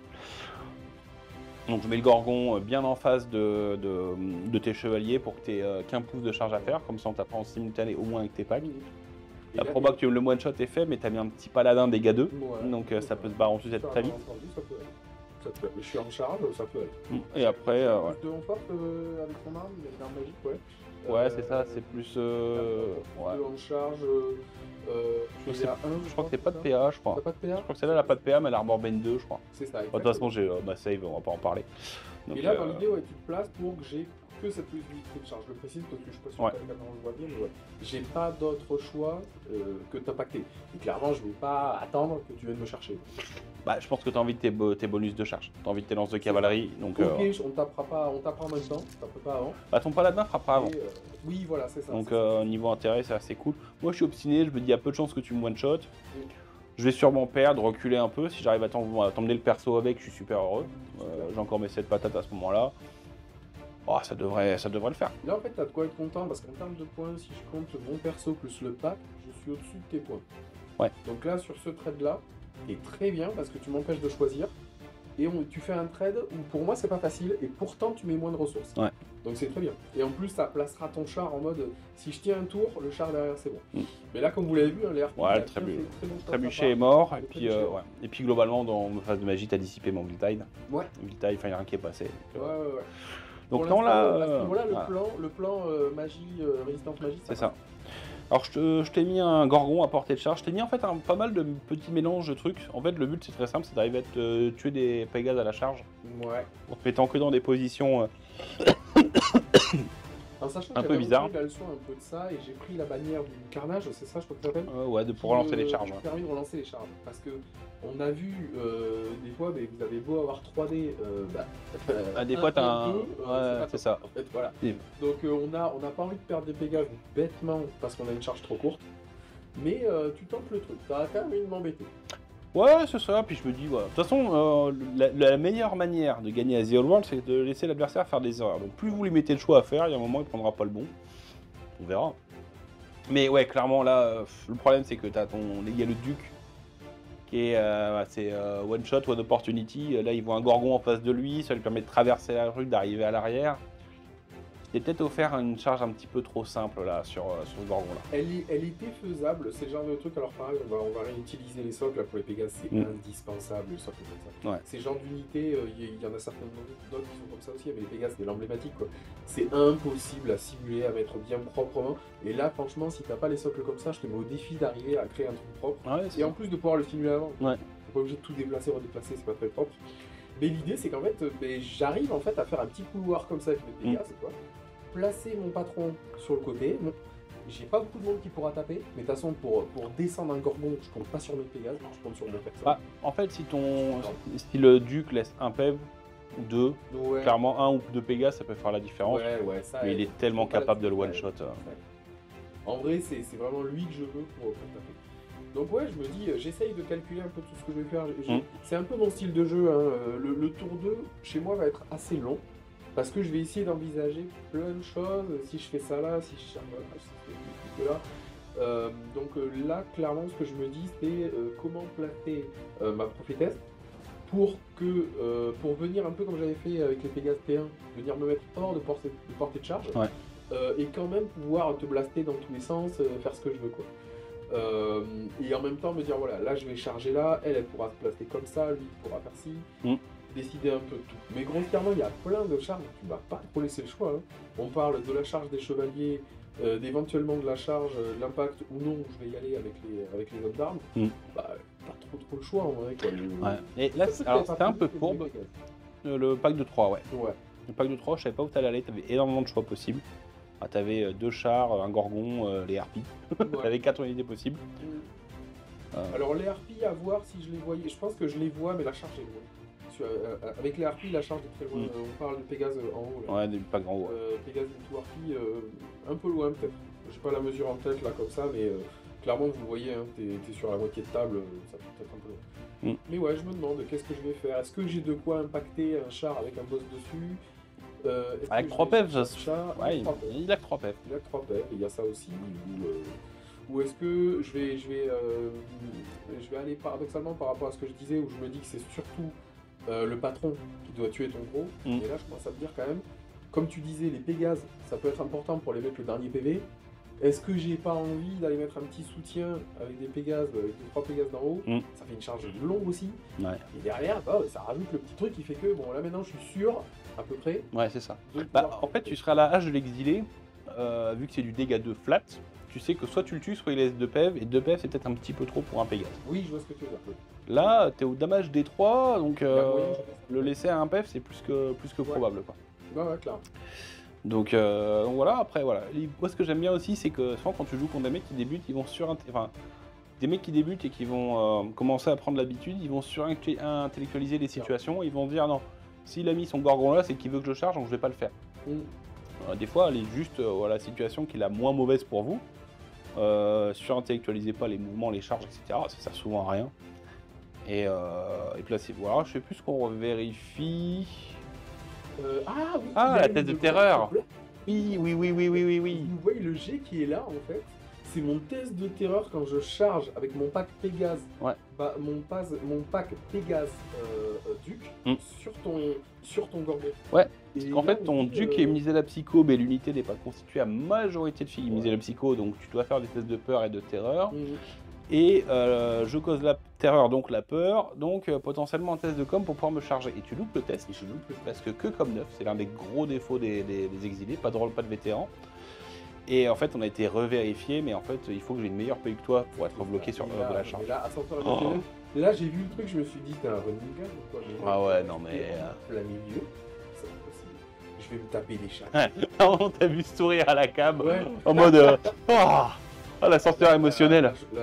Donc je mets le gorgon bien en face de tes chevaliers pour que tu aies qu'un pouce de charge à faire. Comme ça on t'apprend en simultané au moins avec tes packs. Et La là, proba que le one shot est fait, mais t'as mis un petit paladin dégâts 2. ouais, Donc ça peut se ouais. barrer ensuite Faire très un vite. incendie, ça peut aller. Ça peut aller. Je suis en charge, ça peut aller. Et après, ouais. Plus de en force avec son arme, il y a une arme magique, ouais. Ouais, c'est ça, c'est plus. Ouais. Ouais. En charge, Je il y a Je crois que c'est pas de PA, je crois. T'as pas de PA? Je crois que celle-là, elle a pas de PA, mais elle a Arbor Bane 2, je crois. C'est ça, De toute façon, exactement. j'ai ma save, on va pas en parler. Donc, Et là, dans l'idée, ouais, tu te places pour que j'ai que cette possibilité de charge. Je le précise parce que je suis pas sûr Ouais. que la caméra le voit bien, mais ouais. J'ai pas d'autre choix que de t'impacter. Et clairement, je vais pas attendre que tu viennes me chercher. bah, je pense que tu as envie de tes bonus de charge. Tu as envie de tes lances de cavalerie. Donc, Ok, on tapera pas, on tapera en même temps, on tapera pas avant. bah, ton paladin frappera avant. Et, oui, voilà, c'est ça. Donc, c'est ça. niveau intérêt, c'est assez cool. Moi, je suis obstiné, je me dis, il y a peu de chances que tu me one-shot. Je vais sûrement perdre, reculer un peu. Si j'arrive à t'emmener le perso avec, je suis super heureux. J'ai encore mes 7 patates à ce moment-là. Oh, ça devrait le faire. Là, en fait, t'as de quoi être content parce qu'en termes de points, si je compte mon perso plus le pack, je suis au-dessus de tes points. Ouais. Donc là, sur ce trade-là, t'es très bien parce que tu m'empêches de choisir. Et tu fais un trade où pour moi, c'est pas facile et pourtant, tu mets moins de ressources. Ouais. Donc c'est très bien. Et en plus, ça placera ton char en mode si je tiens un tour, le char derrière, c'est bon. Mais là, comme vous l'avez vu, hein, les RP, Ouais, il a le bien fait très bon choix de trébuchet sa est part. mort. Le Et puis, trébuchet. ouais. Et puis globalement, dans ma phase de magie, t'as dissipé mon Viltide. Ouais. Viltide, enfin, il n'y a rien qui est passé. Ouais, ouais, ouais. Donc, Pour non, l'instant, là. à ce niveau-là, voilà. le plan magie, résistance magie, C'est ça. Alors je t'ai mis un gorgon à portée de charge, je t'ai mis en fait pas mal de petits mélanges de trucs. En fait le but c'est très simple, c'est d'arriver à tuer des Pégases à la charge Ouais. en te mettant que dans des positions En sachant un qu'il y peu avait bizarre. aussi la leçon un peu de ça, et j'ai pris la bannière du carnage, c'est ça, je crois que ça s'appelle ouais, pour relancer les charges. Qui Ouais. permet de relancer les charges. Parce que on a vu des fois, mais vous avez beau avoir 3D, Ah, des fois, t'as un- peu, ouais, pas c'est top, ça. En fait, voilà. Et- Donc on n'a pas envie de perdre des Pégases bêtement parce qu'on a une charge trop courte. Mais tu tentes le truc, t'as quand même envie de m'embêter. Ouais, c'est ça, puis je me dis, voilà. De toute façon, la meilleure manière de gagner à The Old World, c'est de laisser l'adversaire faire des erreurs. Donc plus vous lui mettez le choix à faire, il y a un moment, il prendra pas le bon. On verra. Mais ouais, clairement, là, le problème, c'est que t'as il y a le duc, qui est, c'est one shot, one opportunity. Là, il voit un gorgon en face de lui, ça lui permet de traverser la rue, d'arriver à l'arrière. J'ai peut-être offert une charge un petit peu trop simple, là, sur ce gorgon-là. Elle était faisable, c'est le genre de truc, alors pareil, on va réutiliser les socles là, pour les Pégases, c'est indispensable, les socles comme ça. Ouais. Ces genres d'unités, il y en a certaines d'autres qui sont comme ça aussi, mais les Pégases, c'est l'emblématique, quoi. C'est impossible à simuler, à mettre bien proprement, et là, franchement, si t'as pas les socles comme ça, je te mets au défi d'arriver à créer un truc propre, Ouais, et en plus de pouvoir le simuler avant. Ouais. T'es pas obligé de tout déplacer, redéplacer, c'est pas très propre. Mais l'idée, c'est qu'en fait, j'arrive en fait à faire un petit couloir comme ça avec mes Pégases, quoi. Placer mon patron sur le côté. Bon, j'ai pas beaucoup de monde qui pourra taper, mais de toute façon, pour descendre un gorgon, je compte pas sur mes Pégases, je compte sur mon perso. Bah, en fait, si le duc laisse un PEV ou deux, Ouais. clairement un ou deux Pégases, ça peut faire la différence. Ouais, ça. Mais il est tellement capable de le one shot. En vrai, c'est vraiment lui que je veux pour taper. Donc ouais, je me dis, j'essaye de calculer un peu tout ce que je vais faire. C'est un peu mon style de jeu. Hein. Le tour 2, chez moi, va être assez long. Parce que je vais essayer d'envisager plein de choses, si je fais ça là, si je cherche là. Donc là, clairement, ce que je me dis, c'est comment placer ma prophétesse pour venir un peu comme j'avais fait avec les Pégases T1, venir me mettre hors de portée de charge, et quand même pouvoir te blaster dans tous les sens, faire ce que je veux, quoi. Et en même temps me dire, voilà, là je vais charger là, elle pourra se placer comme ça, lui il pourra faire ci. Décider un peu de tout. Mais grossièrement, il y a plein de charges, tu vas pas trop laisser le choix. Hein. On parle de la charge des chevaliers, d'éventuellement de la charge, de l'impact ou non, où je vais y aller avec les hommes d'armes. Bah, pas trop le choix en vrai. Quoi. Ouais. Et là, c'était un peu courbe, le pack de 3, ouais. Le pack de 3, je savais pas où t'allais aller, t'avais énormément de choix possibles. Ah, t'avais 2 chars, un gorgon, les harpies. T'avais 4 unités possibles. Alors les harpies, à voir si je les voyais. Je pense que je les vois, mais la charge est loin. Avec les harpies, la charge est très loin. On parle de Pégase en haut. Là. Ouais, pas grand haut. Pégase into harpie, un peu loin peut-être. J'ai pas la mesure en tête là comme ça, mais clairement, vous le voyez, hein, t'es sur la moitié de table, ça peut peut-être un peu long. Mm. Mais ouais, je me demande qu'est-ce que je vais faire. Est-ce que j'ai de quoi impacter un char avec un boss dessus? Est-ce Avec que je 3 vais pèves, chercher un char? ouais, Il a 3 pèves. il a que 3 pèves. Il a que 3 pèves, il y a ça aussi. Ou est-ce que je vais aller paradoxalement par rapport à ce que je disais, où je me dis que c'est surtout le patron qui doit tuer ton gros. Mm. Et là, je commence à me dire quand même, comme tu disais, les Pégases, ça peut être important pour les mettre le dernier PV. Est-ce que j'ai pas envie d'aller mettre un petit soutien avec des Pégases, avec des 3 Pégases d'en haut? Mm. Ça fait une charge longue aussi. Ouais, Et derrière, bah, ça rajoute le petit truc qui fait que, bon, là maintenant, je suis sûr, à peu près. ouais, c'est ça. de Bah, pouvoir- en fait, tu seras à la hache de l'exilé, vu que c'est du dégât 2 flat. Tu sais que soit tu le tues, soit il laisse 2 pèves, et 2 pèves c'est peut-être un petit peu trop pour un Pégase. Oui, je vois ce que tu veux dire. Oui. Là, t'es au damage D3, donc Il y a moyen que je fasse ça. le laisser à un pève, c'est plus que probable, quoi. Ouais, clair. Donc voilà, après voilà. Moi ce que j'aime bien aussi, c'est que souvent quand tu joues contre des mecs qui débutent, ils vont enfin, des mecs qui débutent et qui vont commencer à prendre l'habitude, ils vont surintellectualiser les situations, ils vont dire non, s'il a mis son gorgon là, c'est qu'il veut que je charge, donc je vais pas le faire. Des fois, elle est juste la situation qui est la moins mauvaise pour vous. Surintellectualisez pas les mouvements, les charges, etc. Ça sert souvent à rien. Et placez-vous. Alors, je sais plus ce qu'on vérifie. Ah oui, Ah, il y a la une tête de de terreur. bleu. Oui. Vous voyez le G qui est là en fait, c'est mon test de terreur quand je charge avec mon pack Pégase. Ouais. Bah, mon pack Pégase Duc Mm. sur ton gorgon. Ouais. Et En là, fait, on ton dit, duc est misé la psycho, mais l'unité n'est pas constituée à majorité de filles misées la psycho, donc tu dois faire des tests de peur et de terreur. Et je cause la terreur, donc la peur, donc potentiellement un test de com pour pouvoir me charger. Et tu loupes le test, et je loupe parce que comme neuf, c'est l'un des gros défauts des exilés, pas de rôle, pas de vétéran. Et en fait, on a été revérifié, mais en fait, il faut que j'ai une meilleure paye que toi pour être bloqué sur l'heure de la charge. Et là, Ascenseur Oh. Émotionnel, et là j'ai vu le truc, je me suis dit, t'es un running gun ou quoi? Mais Ah ouais, non, mais, Plein milieu, c'est impossible. Je vais me taper des chats. On t'a vu sourire à la cam, Ouais. en mode l'ascenseur émotionnel. Là,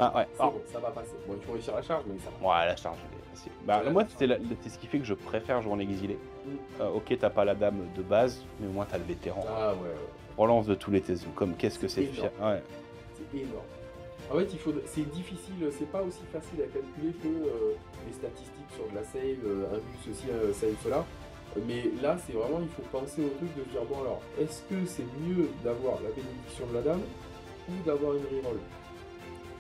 Ah ouais. c'est bon, ça va passer. Bon, il faut réussir la charge, mais ça va. Ouais, la charge, elle est facile. Bah, Ouais, moi, la c'est ce qui fait que je préfère jouer en exilé. Mm. Ok, t'as pas la dame de base, mais au moins t'as le vétéran. Ah ouais. Relance de tous les tests, comme qu'est-ce que c'est C'est fier. Ouais. C'est énorme. En fait, c'est difficile, c'est pas aussi facile à calculer que les statistiques sur de la save, un but ceci, save cela. Mais là, c'est vraiment, il faut penser au truc de se dire, bon alors, est-ce que c'est mieux d'avoir la bénédiction de la dame ou d'avoir une reroll?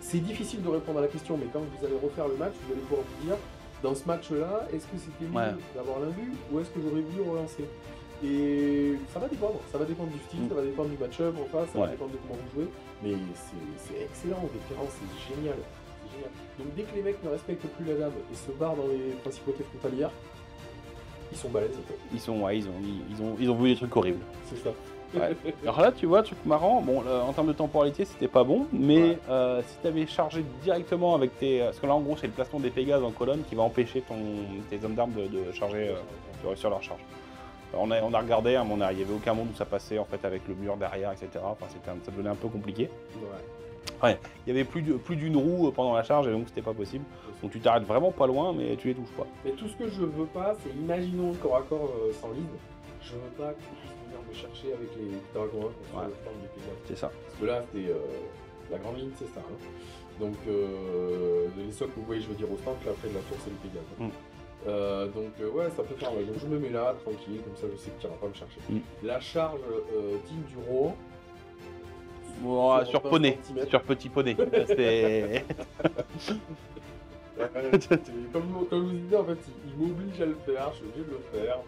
C'est difficile de répondre à la question, mais quand vous allez refaire le match, vous allez pouvoir vous dire, dans ce match-là, est-ce que c'était mieux Ouais. d'avoir l'indu ou est-ce que j'aurais voulu relancer? Et ça va dépendre du style, ça va dépendre du match-up en face, ça va Ouais. dépendre de comment vous jouez, mais c'est excellent, vétéran, c'est génial. C'est génial. Donc dès que les mecs ne respectent plus la dame et se barrent dans les principautés frontalières, ils sont balèzes en fait. Ils ont vu des trucs horribles. C'est ça. Ouais. Alors là, tu vois, truc marrant, bon, en termes de temporalité, c'était pas bon, mais Ouais. si t'avais chargé directement avec tes. Parce que là, en gros, c'est le placement des Pégases en colonne qui va empêcher tes hommes d'armes de charger, de réussir leur charge. On a regardé, hein, mais il n'y avait aucun monde où ça passait en fait avec le mur derrière, etc. Enfin, ça devenait un peu compliqué. Ouais. Il y avait plus d'une roue pendant la charge et donc c'était pas possible. Donc tu t'arrêtes vraiment pas loin, mais tu les touches pas. Mais tout ce que je veux pas, c'est imaginons corps à corps sans lead, je veux pas que tu puisses venir me chercher avec les dragons sur Ouais. le flanc des Pégases. C'est ça. Parce que là, c'était la grande ligne, c'est ça. Hein. Donc, les socles, vous voyez, je veux dire, au centre, là, près de la tour, c'est les Pégases. Mm. Ouais, ça peut faire mal. Donc, je me mets là, tranquille, comme ça, je sais que tu iras pas me chercher. Mm. La charge digne du Rohan. Bon, sur 20 poney, centimètres. sur petit poney. C'est. Comme je vous disais, en fait, il m'oblige à le faire, je suis obligé de le faire.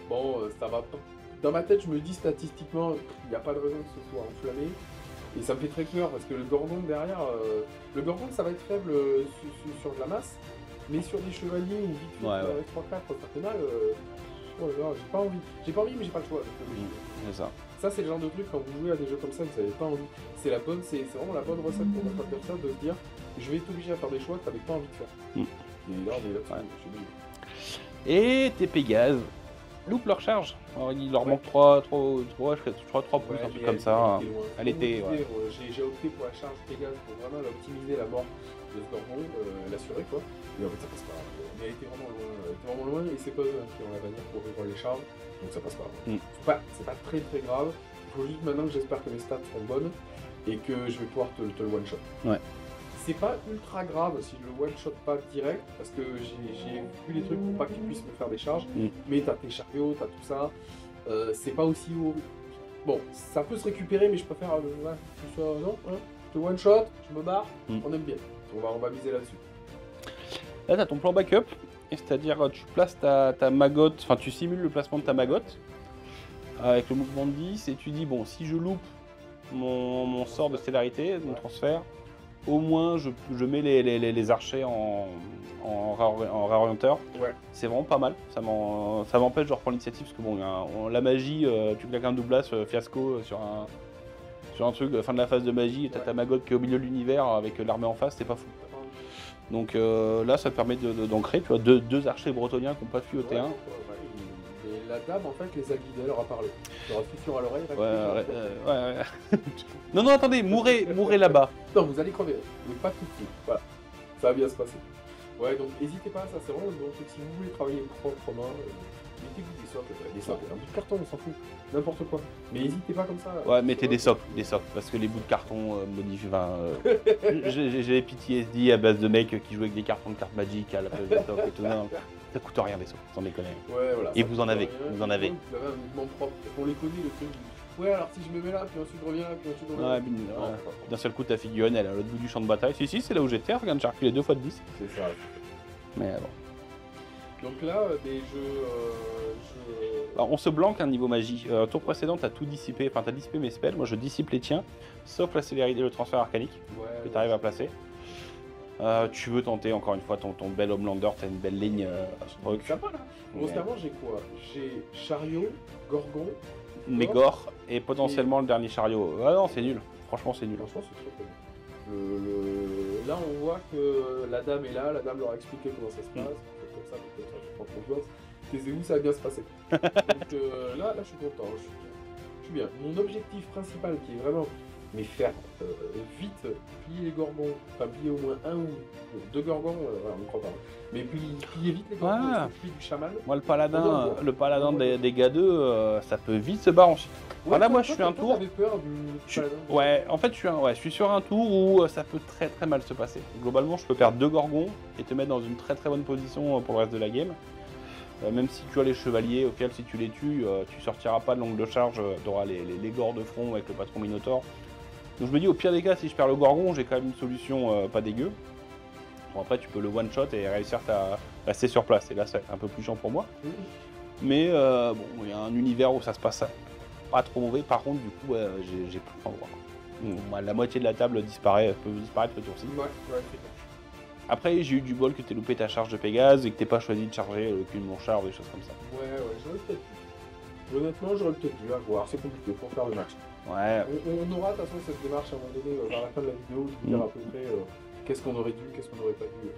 Bon, ça va pas. Dans ma tête, je me dis statistiquement, il n'y a pas de raison que ce soit enflammé. Et ça me fait très peur parce que le Gordon derrière, le Gordon ça va être faible sur de la masse, mais sur des chevaliers ou vite fait, Ouais, avec 3-4, ça fait mal. Oh là là, j'ai pas envie. J'ai pas envie, mais j'ai pas le choix. C'est ça. Ça, c'est le genre de truc quand vous jouez à des jeux comme ça, vous n'avez pas envie. C'est vraiment la bonne recette pour un comme ça de se dire je vais être obligé à faire des choix que tu n'avais pas envie de faire. Mm. Et là, on est là-dessus. Ouais. Je suis obligé. Et tes Pégases loupent leur charge. Alors, il leur Ouais. manque 3 pouces, Ouais, un truc mais comme ça. elle était loin. Elle était, Comme vous disiez, j'ai opté pour la charge Pégase pour vraiment optimiser la mort de ce Gordon, l'assurer quoi. Et en fait, ça passe pas. Mais elle était vraiment loin, et c'est pas eux qui ont la bannière pour revoir les charges, donc ça passe pas. Mm. C'est pas très très grave. Il faut juste maintenant que j'espère que mes stats seront bonnes. et que je vais pouvoir te le one-shot. Ouais. C'est pas ultra grave si je le one-shot pas direct, parce que j'ai vu les trucs pour pas que tu puisses me faire des charges, mais t'as tes chariots, t'as tout ça, c'est pas aussi haut. Bon, ça peut se récupérer, mais je préfère ouais, que ce soit, non, hein, je te one-shot, je me barre, on aime bien. On va miser là-dessus. Là, tu as ton plan backup, c'est-à-dire tu places ta magotte, enfin tu simules le placement de ta magotte avec le mouvement de 10 et tu dis bon, si je loupe mon sort de célérité, mon transfert, au moins je mets les archers en réorienteur. Ouais. C'est vraiment pas mal, ça m'empêche de reprendre l'initiative parce que bon, la magie, tu claques un double as, fiasco sur un truc, fin de la phase de magie, t'as ta magotte qui est au milieu de l'univers avec l'armée en face, c'est pas fou. Donc là, ça te permet d'ancrer, tu vois, deux archers bretoniens qui n'ont pas fui au T1. Et la dame, en fait, les a guidés, elle leur a parlé. Elle leur a fait sur à l'oreille. Ouais. Non, attendez, mourrez là-bas. Non, vous allez crever, mais pas tout de suite. Voilà, ça va bien se passer. Ouais, donc n'hésitez pas, ça c'est vraiment le bon truc. Si vous voulez travailler proprement, mettez-vous des socles, un bout de carton, on s'en fout, n'importe quoi. Mais n'hésitez pas comme ça. Ouais, mettez des socles, parce que les bouts de carton modifient. J'ai PTSD à base de mecs qui jouent avec des cartons de cartes magiques à la place des socles et tout. Non, ça coûte rien des socles, sans déconner. Ouais, voilà. Et vous en avez, Vous avez un mouvement propre. On les connaît le truc. Ouais, alors si je me mets là, puis ensuite je reviens, puis ensuite on revient. Ouais, d'un seul coup ta figurine elle est à l'autre bout du champ de bataille. Si, c'est là où j'étais, regarde, j'ai reculé 2 fois de 10. C'est ça. Mais bon. Donc là, Alors, on se blanque un niveau magie. Tour précédent, t'as tout dissipé, enfin t'as dissipé mes spells, moi je dissipe les tiens, sauf la célérité et le transfert arcanique que tu arrives à placer. Tu veux tenter encore une fois ton bel Homelander, t'as une belle ligne sympa là. Grossièrement, j'ai quoi? J'ai chariot, gorgon, Mégor et potentiellement le dernier chariot. Ah non, c'est nul. Franchement, c'est nul. Franchement, c'est très bien. Là, on voit que la dame est là, la dame leur a expliqué comment ça se passe. Comme ça, je prends confiance. Taisez-vous, ça va bien se passer. Donc là, je suis content. Je suis bien. Mon objectif principal, qui est vraiment faire vite plier les gorgons, enfin plier au moins un ou deux gorgons, on ne croit pas. Mais plier vite les gorgons, plier du chaman. Moi, le paladin des gars 2, ça peut vite se barrer ensuite. Ouais, là, moi, je suis un tour. Peur du paladin. Ouais, en fait, je suis sur un tour où ça peut très très mal se passer. Globalement, je peux perdre 2 gorgons et te mettre dans une très très bonne position pour le reste de la game. Même si tu as les chevaliers, auquel si tu les tues, tu sortiras pas de l'angle de charge, tu auras les gores de front avec le patron Minotaur. Donc je me dis, au pire des cas, si je perds le gorgon, j'ai quand même une solution pas dégueu. Bon, après, tu peux le one-shot et réussir à rester sur place. Et là, c'est un peu plus chiant pour moi. Mais bon, il y a un univers où ça se passe pas trop mauvais. Par contre, du coup, j'ai plus faim de voir. La moitié de la table peut disparaître le tour-ci. Ouais. Après, j'ai eu du bol que t'aies loupé ta charge de Pégase et que t'aies pas choisi de charger le cul de mon char ou des choses comme ça. Ouais, j'aurais peut-être dû. Honnêtement, j'aurais peut-être dû. À voir, c'est compliqué pour faire le match. Ouais. On aura de toute façon cette démarche à un moment donné, vers la fin de la vidéo, de dire à peu près qu'est-ce qu'on aurait dû, qu'est-ce qu'on n'aurait pas dû.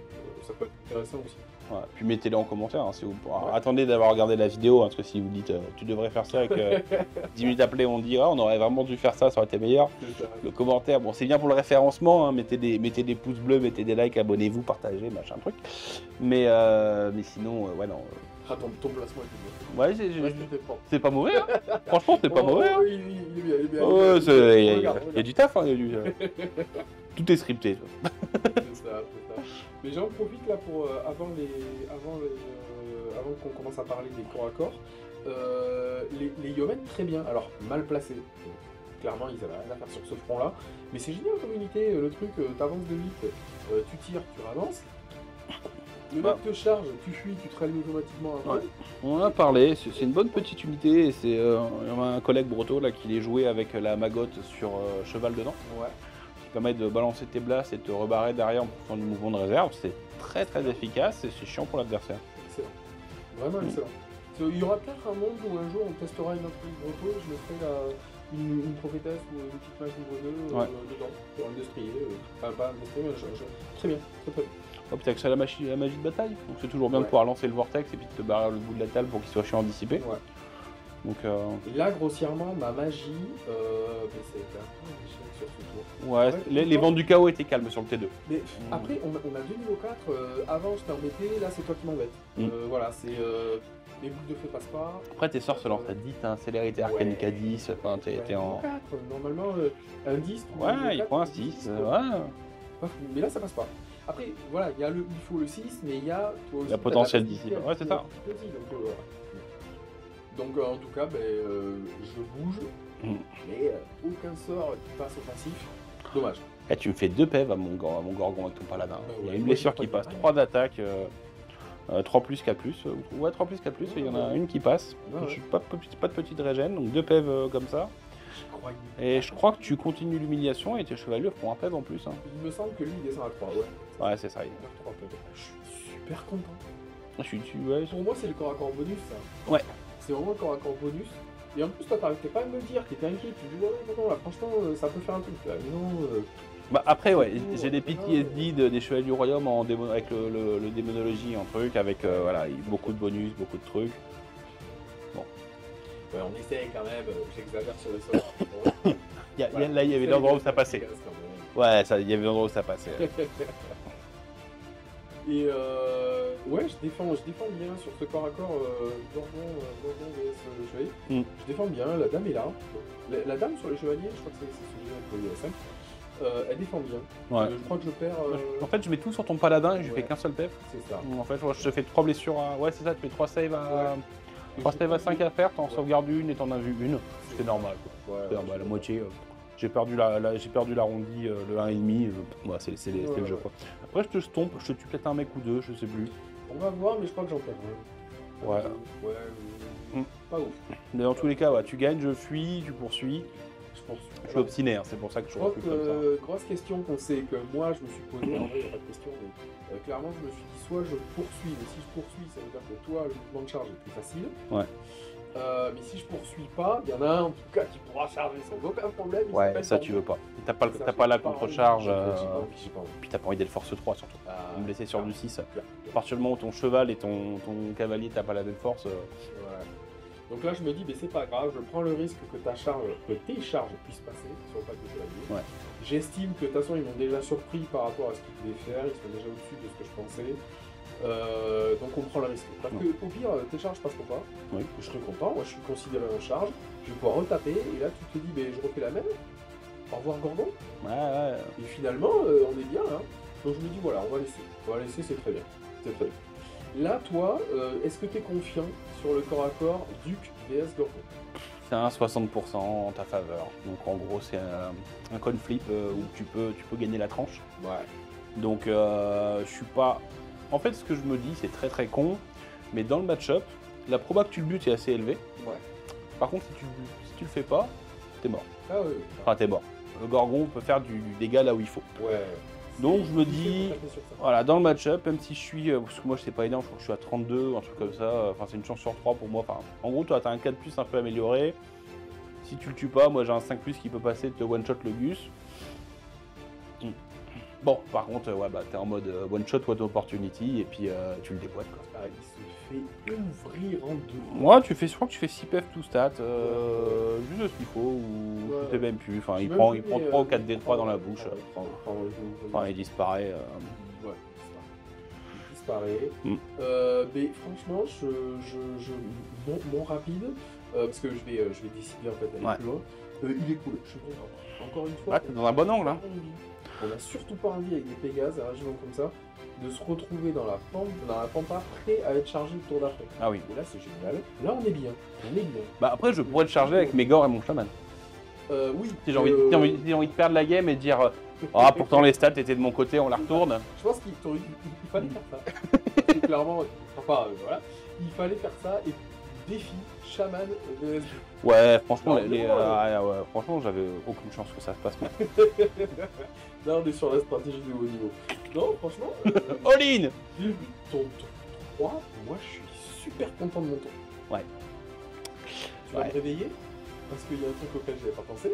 Ça peut être intéressant aussi. Ouais. Puis mettez-les en commentaire hein, si vous... Attendez d'avoir regardé la vidéo, hein, parce que si vous dites tu devrais faire ça et que 10 minutes après on dit on aurait vraiment dû faire ça, ça aurait été meilleur. Le commentaire, bon c'est bien pour le référencement, hein, mettez des pouces bleus, mettez des likes, abonnez-vous, partagez, machin truc. Mais sinon, ouais non. Ton placement est bien. Ouais, c'est pas mauvais, hein. Franchement c'est pas mauvais. Hein. Il est bien. Ouais, il y a du taf, hein, tout est scripté. C'est ça. Mais j'en profite là pour avant qu'on commence à parler des corps à corps, les Yomen très bien, alors mal placés. Clairement ils avaient rien à faire sur ce front là, mais c'est génial comme unité, le truc, t'avances de vite, tu tires, tu avances. Le mec te charge, tu fuis, tu te rallies automatiquement après. Ouais. On en a parlé, c'est une bonne petite unité et c'est il y a un collègue breton là qui les jouait avec la magotte sur cheval dedans. Ouais. Qui permet de balancer tes blasts et de te rebarrer derrière en profitant du mouvement de réserve. C'est très très efficace et c'est chiant pour l'adversaire. Excellent. Vraiment excellent. Il y aura peut-être un monde où un jour on testera une autre breton, je mettrai une prophétesse ou une petite mage niveau 2 dedans, pour un destrier. Enfin pas un destrier, mais très bien, très bien. Oh putain, que c'est la magie de bataille, donc c'est toujours bien de pouvoir lancer le vortex et puis de te barrer le bout de la table pour qu'il soit chiant à dissiper. Ouais. Donc, Et là, grossièrement, ma magie, mais ça a été un peu un échec sur ce tour. ouais, Ouais, les ventes du chaos étaient calmes sur le T2. Mais après, on a deux niveaux 4. Avant, je t'embêtais, là, c'est toi qui m'embête. Voilà, c'est. Les boucles de feu passent pas. Après, tes sorts se lancent à 10, t'as célérité arcanique à 10, enfin, t'es en. 4, normalement, un 10. Ouais, il prend un 6, ouais. Mais là, ça passe pas. Après, voilà, il faut le 6, mais il y a. Toi aussi, La t'as potentiel la d'ici. facilité Ouais, c'est ça. voilà. Donc, en tout cas, je bouge, mais aucun sort qui passe offensif. Dommage. Eh, tu me fais 2 PV à mon Gorgon avec ton paladin. Bah Il y a ouais, une moi, blessure j'ai qui pas passe, de 3 d'attaque, 3 plus, 4 plus. Ouais, 3 plus, 4 plus, il y en a une qui passe. Ouais, ouais. Je suis pas de petite régène, donc 2 PV comme ça. Je crois Et je crois que tu continues l'humiliation et tes chevaliers font un PV en plus. Hein. Il me semble que lui, il descend à 3, ouais. Ouais, c'est ça. Il perd 3 PV. Je suis super content. Je suis dessus, ouais. Pour moi, c'est le corps à corps bonus, ça. Ouais. C'est vraiment le corps à corps bonus. Et en plus, toi, t'arrêtais pas à me le dire, t'étais inquiet. Tu dis, ouais, non, là, franchement, ça peut faire un truc. Là. Non, Bah après, ouais, j'ai des PTSD des chevaliers du royaume avec le démonologie en truc, avec voilà, beaucoup de bonus, beaucoup de trucs. Bon. Ouais, on essaye quand même, j'exagère sur les sorts. Là, il y avait l'endroit où ça passait. Ouais, il y avait l'endroit où ça passait. Et ouais, je défends bien sur ce corps à corps Gorgon vs chevalier. Je défends bien, la dame est là. La dame sur les chevaliers, je crois que c'est celui-là pour le 5. Elle défend bien. Ouais. Je crois que je perds. En fait, je mets tout sur ton paladin et je lui fais qu'un seul PF. C'est ça. En fait, je te fais 3 blessures à. Ouais, c'est ça, tu fais 3 saves à. 3 saves à 5 à faire, t'en sauvegardes une et t'en as vu une. C'est normal, quoi. C'est normal, la moitié. J'ai perdu l'arrondi, le 1,5. Ouais, c'est le jeu, quoi. Après, je te stompe, je te tue peut-être un mec ou deux, je sais plus. On va voir, mais je crois que j'en perds. Ouais. Pas ouf. Mais dans tous les cas, ouais, tu gagnes, je fuis, tu poursuis. Je suis obstiné, hein, c'est pour ça que je crois refuse comme ça. Grosse question qu'on sait que moi je me suis posé, en vrai il n'y a pas de question, mais clairement je me suis dit soit je poursuis, mais si je poursuis ça veut dire que toi le mouvement de charge est plus facile. Ouais. Mais si je poursuis pas, il y en a un en tout cas qui pourra charger sans aucun problème. Ouais, ça tu veux pas. T'as pas la contre-charge, j'ai pas envie. puis t'as pas envie d'être force 3 surtout. Ah, Me blesser sur du 6. À partir du moment où ton cheval et ton cavalier t'as pas la même force. Ouais. Donc là je me dis, mais c'est pas grave, je prends le risque que tes charges puissent passer sur le pack de chevalier. Ouais. J'estime que de toute façon ils m'ont déjà surpris par rapport à ce qu'ils devaient faire, ils sont déjà au-dessus de ce que je pensais. Donc on prend le risque. Parce que au pire, tes charges passeront pas. Oui. Je serai content, moi je suis considéré en charge, je vais pouvoir retaper, et là tu te dis, mais je refais la même. Au revoir Gorgon. Ouais. Et finalement, on est bien là. Donc je me dis, voilà, on va laisser, c'est très bien. C'est très bien. Là, toi, est-ce que tu es confiant sur le corps à corps Duc vs Gorgon? C'est un 60% en ta faveur. Donc en gros, c'est un coin flip où tu peux gagner la tranche. Ouais. Donc je suis pas. En fait, ce que je me dis, c'est très très con, mais dans le match-up, la proba que tu le butes est assez élevée. Ouais. Par contre, si tu le fais pas, t'es mort. Ah ouais. Enfin, t'es mort. Le Gorgon peut faire du dégât là où il faut. Ouais. Donc je me dis, voilà, dans le match-up, même si je suis, parce que moi c'est pas énorme, je crois que je suis à 32, un truc comme ça, enfin c'est une chance sur 3 pour moi, enfin en gros toi t'as un 4+, un peu amélioré, si tu le tues pas, moi j'ai un 5+, qui peut passer de te one-shot le Gus. Bon, par contre, ouais, bah t'es en mode one-shot, what opportunity, et puis tu le déboîtes quoi. Ah, il se fait ouvrir en deux. Moi, je crois que tu fais 6 PF tout stat, juste ce qu'il faut, ou je sais même plus, enfin il prend 3 ou 4 D3 dans la bouche, enfin il disparaît. Ouais, il disparaît. Mais franchement, mon rapide, parce que je vais décider en fait d'aller plus loin, il est cool, je suis content. Encore une fois, t'es dans un bon angle, hein. On n'a surtout pas envie avec des Pégases, un régiment comme ça, de se retrouver dans la pampa prêt à être chargé le tour d'après. Ah oui. Et là c'est génial. Là on est bien. Bah après je pourrais le charger avec mes gores et mon chaman. Oui. Si j'ai envie de perdre la game et de dire ah pourtant les stats étaient de mon côté, on la retourne. Je pense qu'il fallait faire ça. Parce que clairement, enfin voilà, il fallait faire ça et défi chaman de SB. Ouais, franchement, franchement, j'avais aucune chance que ça se passe. Là, on est sur la stratégie de haut niveau. Non, franchement. All-in. Ton 3, moi je suis super content de mon tour. Ouais. Tu vas me réveiller parce qu'il y a un truc auquel j'avais pas pensé.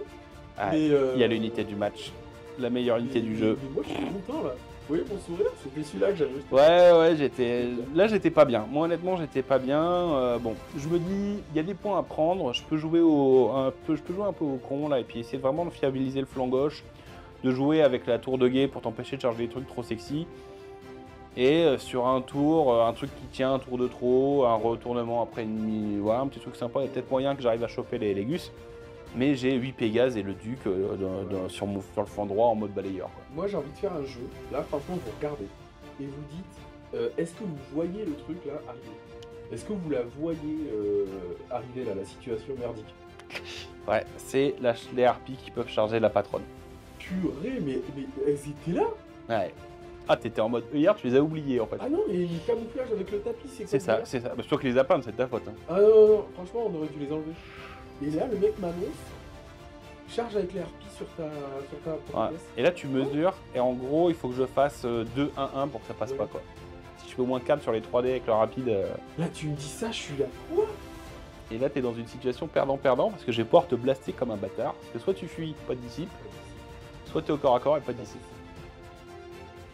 Il y a l'unité du match, la meilleure unité du jeu. Mais moi je suis content là. Oui, mon sourire, c'était celui-là que j'avais. Ouais, j'étais pas bien. Moi, honnêtement, j'étais pas bien. Bon, je me dis, il y a des points à prendre. Je peux jouer je peux jouer un peu au con là, et puis essayer vraiment de fiabiliser le flanc gauche, de jouer avec la tour de guet pour t'empêcher de charger des trucs trop sexy. Et sur un tour, un truc qui tient un tour de trop, un retournement après une voilà, un petit truc sympa. Il y a peut-être moyen que j'arrive à choper les Gus. Mais j'ai 8 Pégase et le Duc sur le flanc droit en mode balayeur, quoi. Moi, j'ai envie de faire un jeu. Là, franchement, vous regardez et vous dites est-ce que vous voyez le truc là arriver? Est-ce que vous la voyez arriver là, la situation merdique? Ouais, c'est les harpies qui peuvent charger la patronne. Purée, mais elles étaient là? Ouais. Ah, t'étais en mode hier, tu les as oubliés en fait. Ah non, et camouflage avec le tapis, c'est quoi? C'est ça, c'est ça. Bah, sûr que les as pas, c'est de ta faute. Hein. Ah non, franchement, on aurait dû les enlever. Et là, le mec m'annonce charge avec les harpies sur ta Ouais. pièce. Et là, tu mesures, et en gros, il faut que je fasse 2-1-1 pour que ça passe pas, quoi. Si je fais au moins 4 sur les 3D avec le rapide. Là, tu me dis ça, je suis là. Quoi? Et là, t'es dans une situation perdant-perdant, parce que je vais pouvoir te blaster comme un bâtard. Parce que soit tu fuis, pas de disciple, soit t'es au corps à corps et pas de disciple.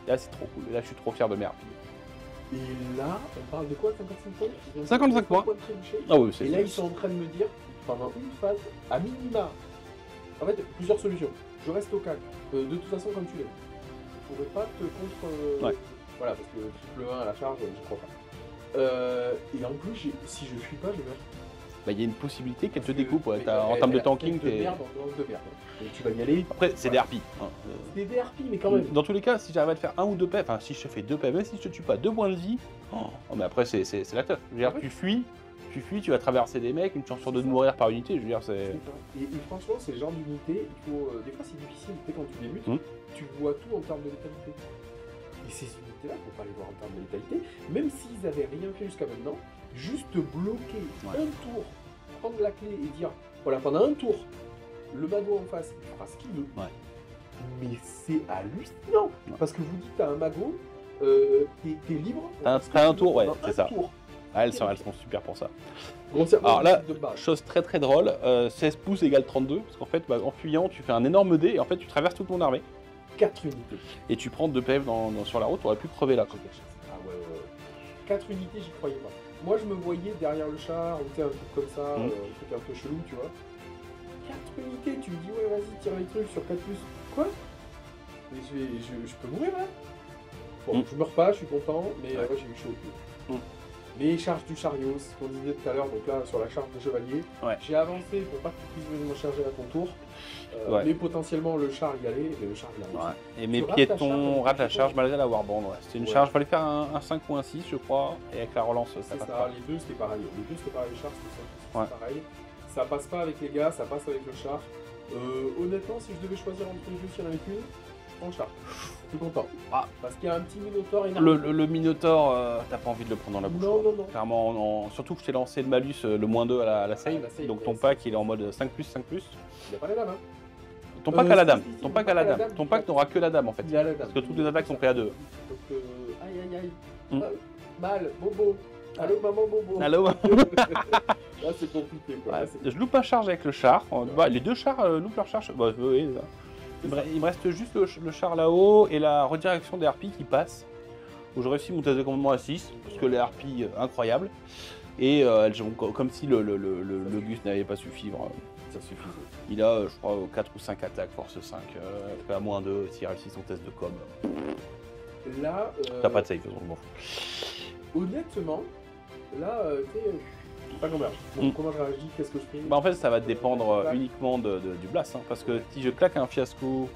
Et là, c'est trop cool. Et là, je suis trop fier de mes harpies. Et là, on parle de quoi? 55 points? 55 points. De trébucher. Ah oui, c'est Et là, ils sont en train de me dire, pendant une phase, à minima, en fait, plusieurs solutions. Je reste au calme. De toute façon, comme tu l'es, je pourrais pas te contre... Ouais. Voilà, parce que triple 1 à la charge, je crois pas. Et en plus, si je fuis pas, je meurs. Bah, il y a une possibilité qu'elle te Parce que- découpe. Ouais. mais En termes de elle a tanking, tête de t'es. merde en tendance de merde. Et tu vas y aller. Après, c'est des harpies. Hein. C'est des harpies, mais quand même. Dans tous les cas, si j'arrive à te faire 1 ou 2 PV, enfin si je te fais 2 PV, même si je te tue pas 2 points de vie, oh, mais après c'est la teuf. Je veux dire, Ouais. tu fuis, tu vas traverser des mecs, une chance sur 2 de mourir par unité, je veux dire, c'est. Et franchement, c'est le genre d'unité, il faut. Des fois, c'est difficile, tu sais, quand tu débutes, tu vois tout en termes de létalité. Et ces unités-là, faut pas les voir en termes de létalité, même s'ils avaient rien fait jusqu'à maintenant, juste bloquer un tour, prendre la clé et dire voilà, pendant un tour, le magot en face, il fera ce qu'il veut. Ouais. Mais c'est hallucinant, parce que vous dites, t'as un magot, t'es libre. T'as un tour, ouais, pendant c'est un ça. tour. Ah, elles sont super pour ça. Grossièrement, Alors là, de base. chose très très drôle, 16 pouces égale 32, parce qu'en fait, bah, en fuyant, tu fais un énorme dé, et en fait, tu traverses toute mon armée, 4 unités. et tu prends 2 PV sur la route, t'aurais pu crever là. Quoi. Ah ouais. 4 unités, j'y croyais pas. Moi, je me voyais derrière le char, ou tu sais, un truc comme ça, un truc un peu chelou, tu vois. 4 unités, tu me dis, ouais, vas-y, tire les trucs sur 4 plus. Quoi? Mais je peux mourir là? Bon, je meurs pas, je suis content, mais ouais, j'ai eu chaud au cul. Les charges du chariot, c'est ce qu'on disait tout à l'heure, donc là, sur la charge de chevalier, j'ai avancé pour pas que tu puisses venir me charger à ton tour. Mais potentiellement, le char y allait, et le char y allait. Et mes piétons ratent la charge malgré la warband. Ouais. C'était une charge, fallait faire un 5 ou un 6, je crois, et avec la relance, ça passe pas. Les deux, c'était pareil. Les chars, c'était pareil. Ça passe pas avec les gars, ça passe avec le char. Honnêtement, si je devais choisir entre les deux, s'il y en avait qu'une, je prends le char. Je suis content. Parce qu'il y a un petit Minotaur énorme. Le Minotaur, t'as pas envie de le prendre dans la bouche. Non. Clairement, surtout que je t'ai lancé le malus, le -2 à la save. Donc ton pack, il est en mode 5+, 5+. Il n'y a pas la dame, hein. Ton pack à la dame. Si, Ton pack à la dame. Ton pack n'aura que la dame en fait. Il y a la dame. Parce que toutes les attaques sont pris à 2. Donc, aïe. Mal, bobo. Allô, maman, bobo. Allô. Là, c'est compliqué, quoi. Ouais, je loupe un charge avec le char. Les deux chars loupent leur charge. Bah, oui, ça. Il me reste juste le char là-haut et la redirection des harpies qui passe. Où je réussis mon test de commandement à 6, parce que les harpies, incroyables. Et elles ont comme si le Gus n'avait pas su suivre. Ça suffit. Il a, je crois, 4 ou 5 attaques, force 5. À -2 s'il réussit son test de com. Là. T'as pas de save, je m'en fous. Honnêtement, là, tu sais. Pas converge. Bon, comment je réagis? Qu'est-ce que je fais? Bah en fait, ça va dépendre uniquement du blast. Hein, parce que si je claque un fiasco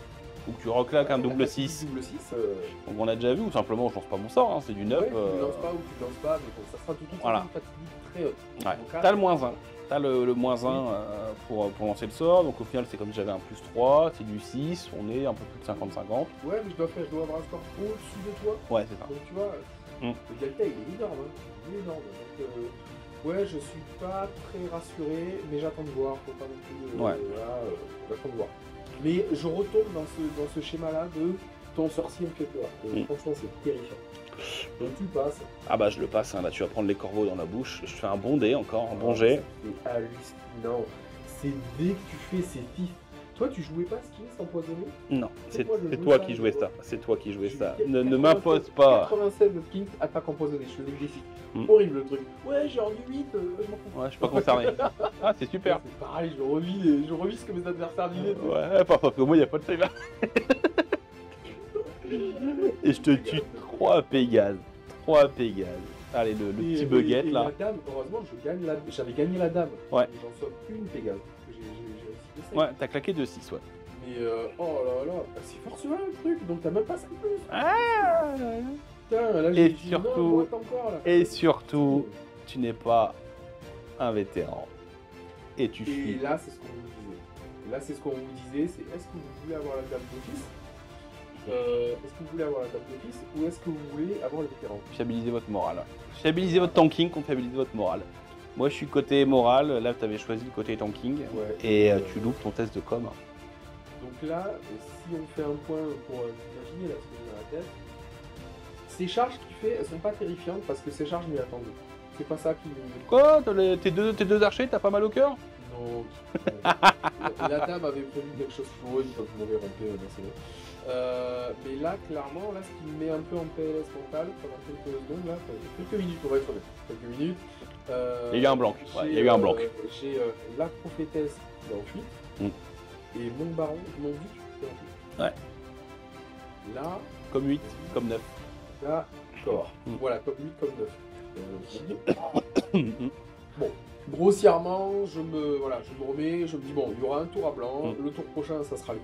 ou que tu reclaques un double 6, donc on a déjà vu, ou simplement je lance pas mon sort, hein, c'est du 9. Ouais, tu lances pas ou tu lances pas, mais bon, ça sera tout une fatigue très haute. Ouais. T'as le -1. T'as le -1 pour lancer le sort. Donc au final, c'est comme si j'avais un +3, c'est du 6, on est un peu plus de 50-50. Ouais, mais je dois avoir un score au-dessus de toi. Ouais, c'est ça. Donc tu vois, le delta il est énorme. Hein. Il est énorme. Donc, ouais, je suis pas très rassuré, mais j'attends de voir. Faut pas non plus. J'attends de voir. Mais je retourne dans ce schéma-là de ton sorcier me fait peur. Franchement, c'est terrifiant. Donc tu le passes. Ah bah je le passe, hein. Là tu vas prendre les corbeaux dans la bouche. Je fais un bon dé encore, un bon jet. C'est hallucinant. C'est dès que tu fais ces fifs, Toi, tu jouais pas Skins empoisonné? Non, c'est moi, je jouais toi ça, qui je jouais vois. ça. C'est toi qui jouais J'ai ça. eu Ne 96 m'impose pas. 96 Skins, attaque empoisonnée, je faisais des défis. Hmm. Horrible le truc. Ouais, j'ai rendu 8, je m'en fous. Ouais, je suis pas concerné. Ah, c'est super. C'est pareil, je revis ce que mes adversaires disaient. Ouais, parce que moi, il a pas de save. Et je te tue 3 Pégase. 3 Pégase. Allez, le petit buguette et là. la dame, heureusement, j'avais gagné la dame. Ouais. J'en sauve une Pégase. J'ai réussi de Ouais, t'as claqué de 6, ouais. Mais oh là là, c'est forcément le truc, donc t'as même pas ça de plus. Ah Putain, là Et j'ai dit surtout- non, moi, encore là. Et surtout, tu n'es pas un vétéran. Et tu Et fuis. là, c'est ce qu'on vous disait. Là, c'est ce qu'on vous disait, c'est est-ce que vous voulez avoir la dame d'office est-ce que vous voulez avoir la dame d'office ou est-ce que vous voulez avoir le vétéran? Fiabilisez votre morale. Fiabilisez votre tanking contre fiabiliser votre morale. Moi, je suis côté moral. Là, tu avais choisi le côté tanking. Ouais. Et tu loupes ton test de com. Donc là, si on fait un point pour imaginer là, ce que j'ai dans la tête, ces charges qu'il fait, elles sont pas terrifiantes parce que ces charges m'y attendaient. C'est pas ça qui me... Quoi tes deux archers, t'as pas mal au cœur? Non. La dame avait prévu quelque chose pour eux, ils m'avaient rompé, c'est bon. Mais là, clairement, là, ce qui me met un peu en PLS mental pendant quelques secondes, là, quelques minutes, on va être honnête, quelques minutes. Il y a eu un blanc. Ouais, il y a eu un blanc. J'ai la prophétesse qui est en fuite et mon baron, mon duc qui est en fuite. Ouais. Là, Comme 8, comme 9. d'accord. Voilà, comme 8, comme 9. Bon, grossièrement, je me remets, je me dis, bon, il y aura un tour à blanc, le tour prochain, ça sera lui.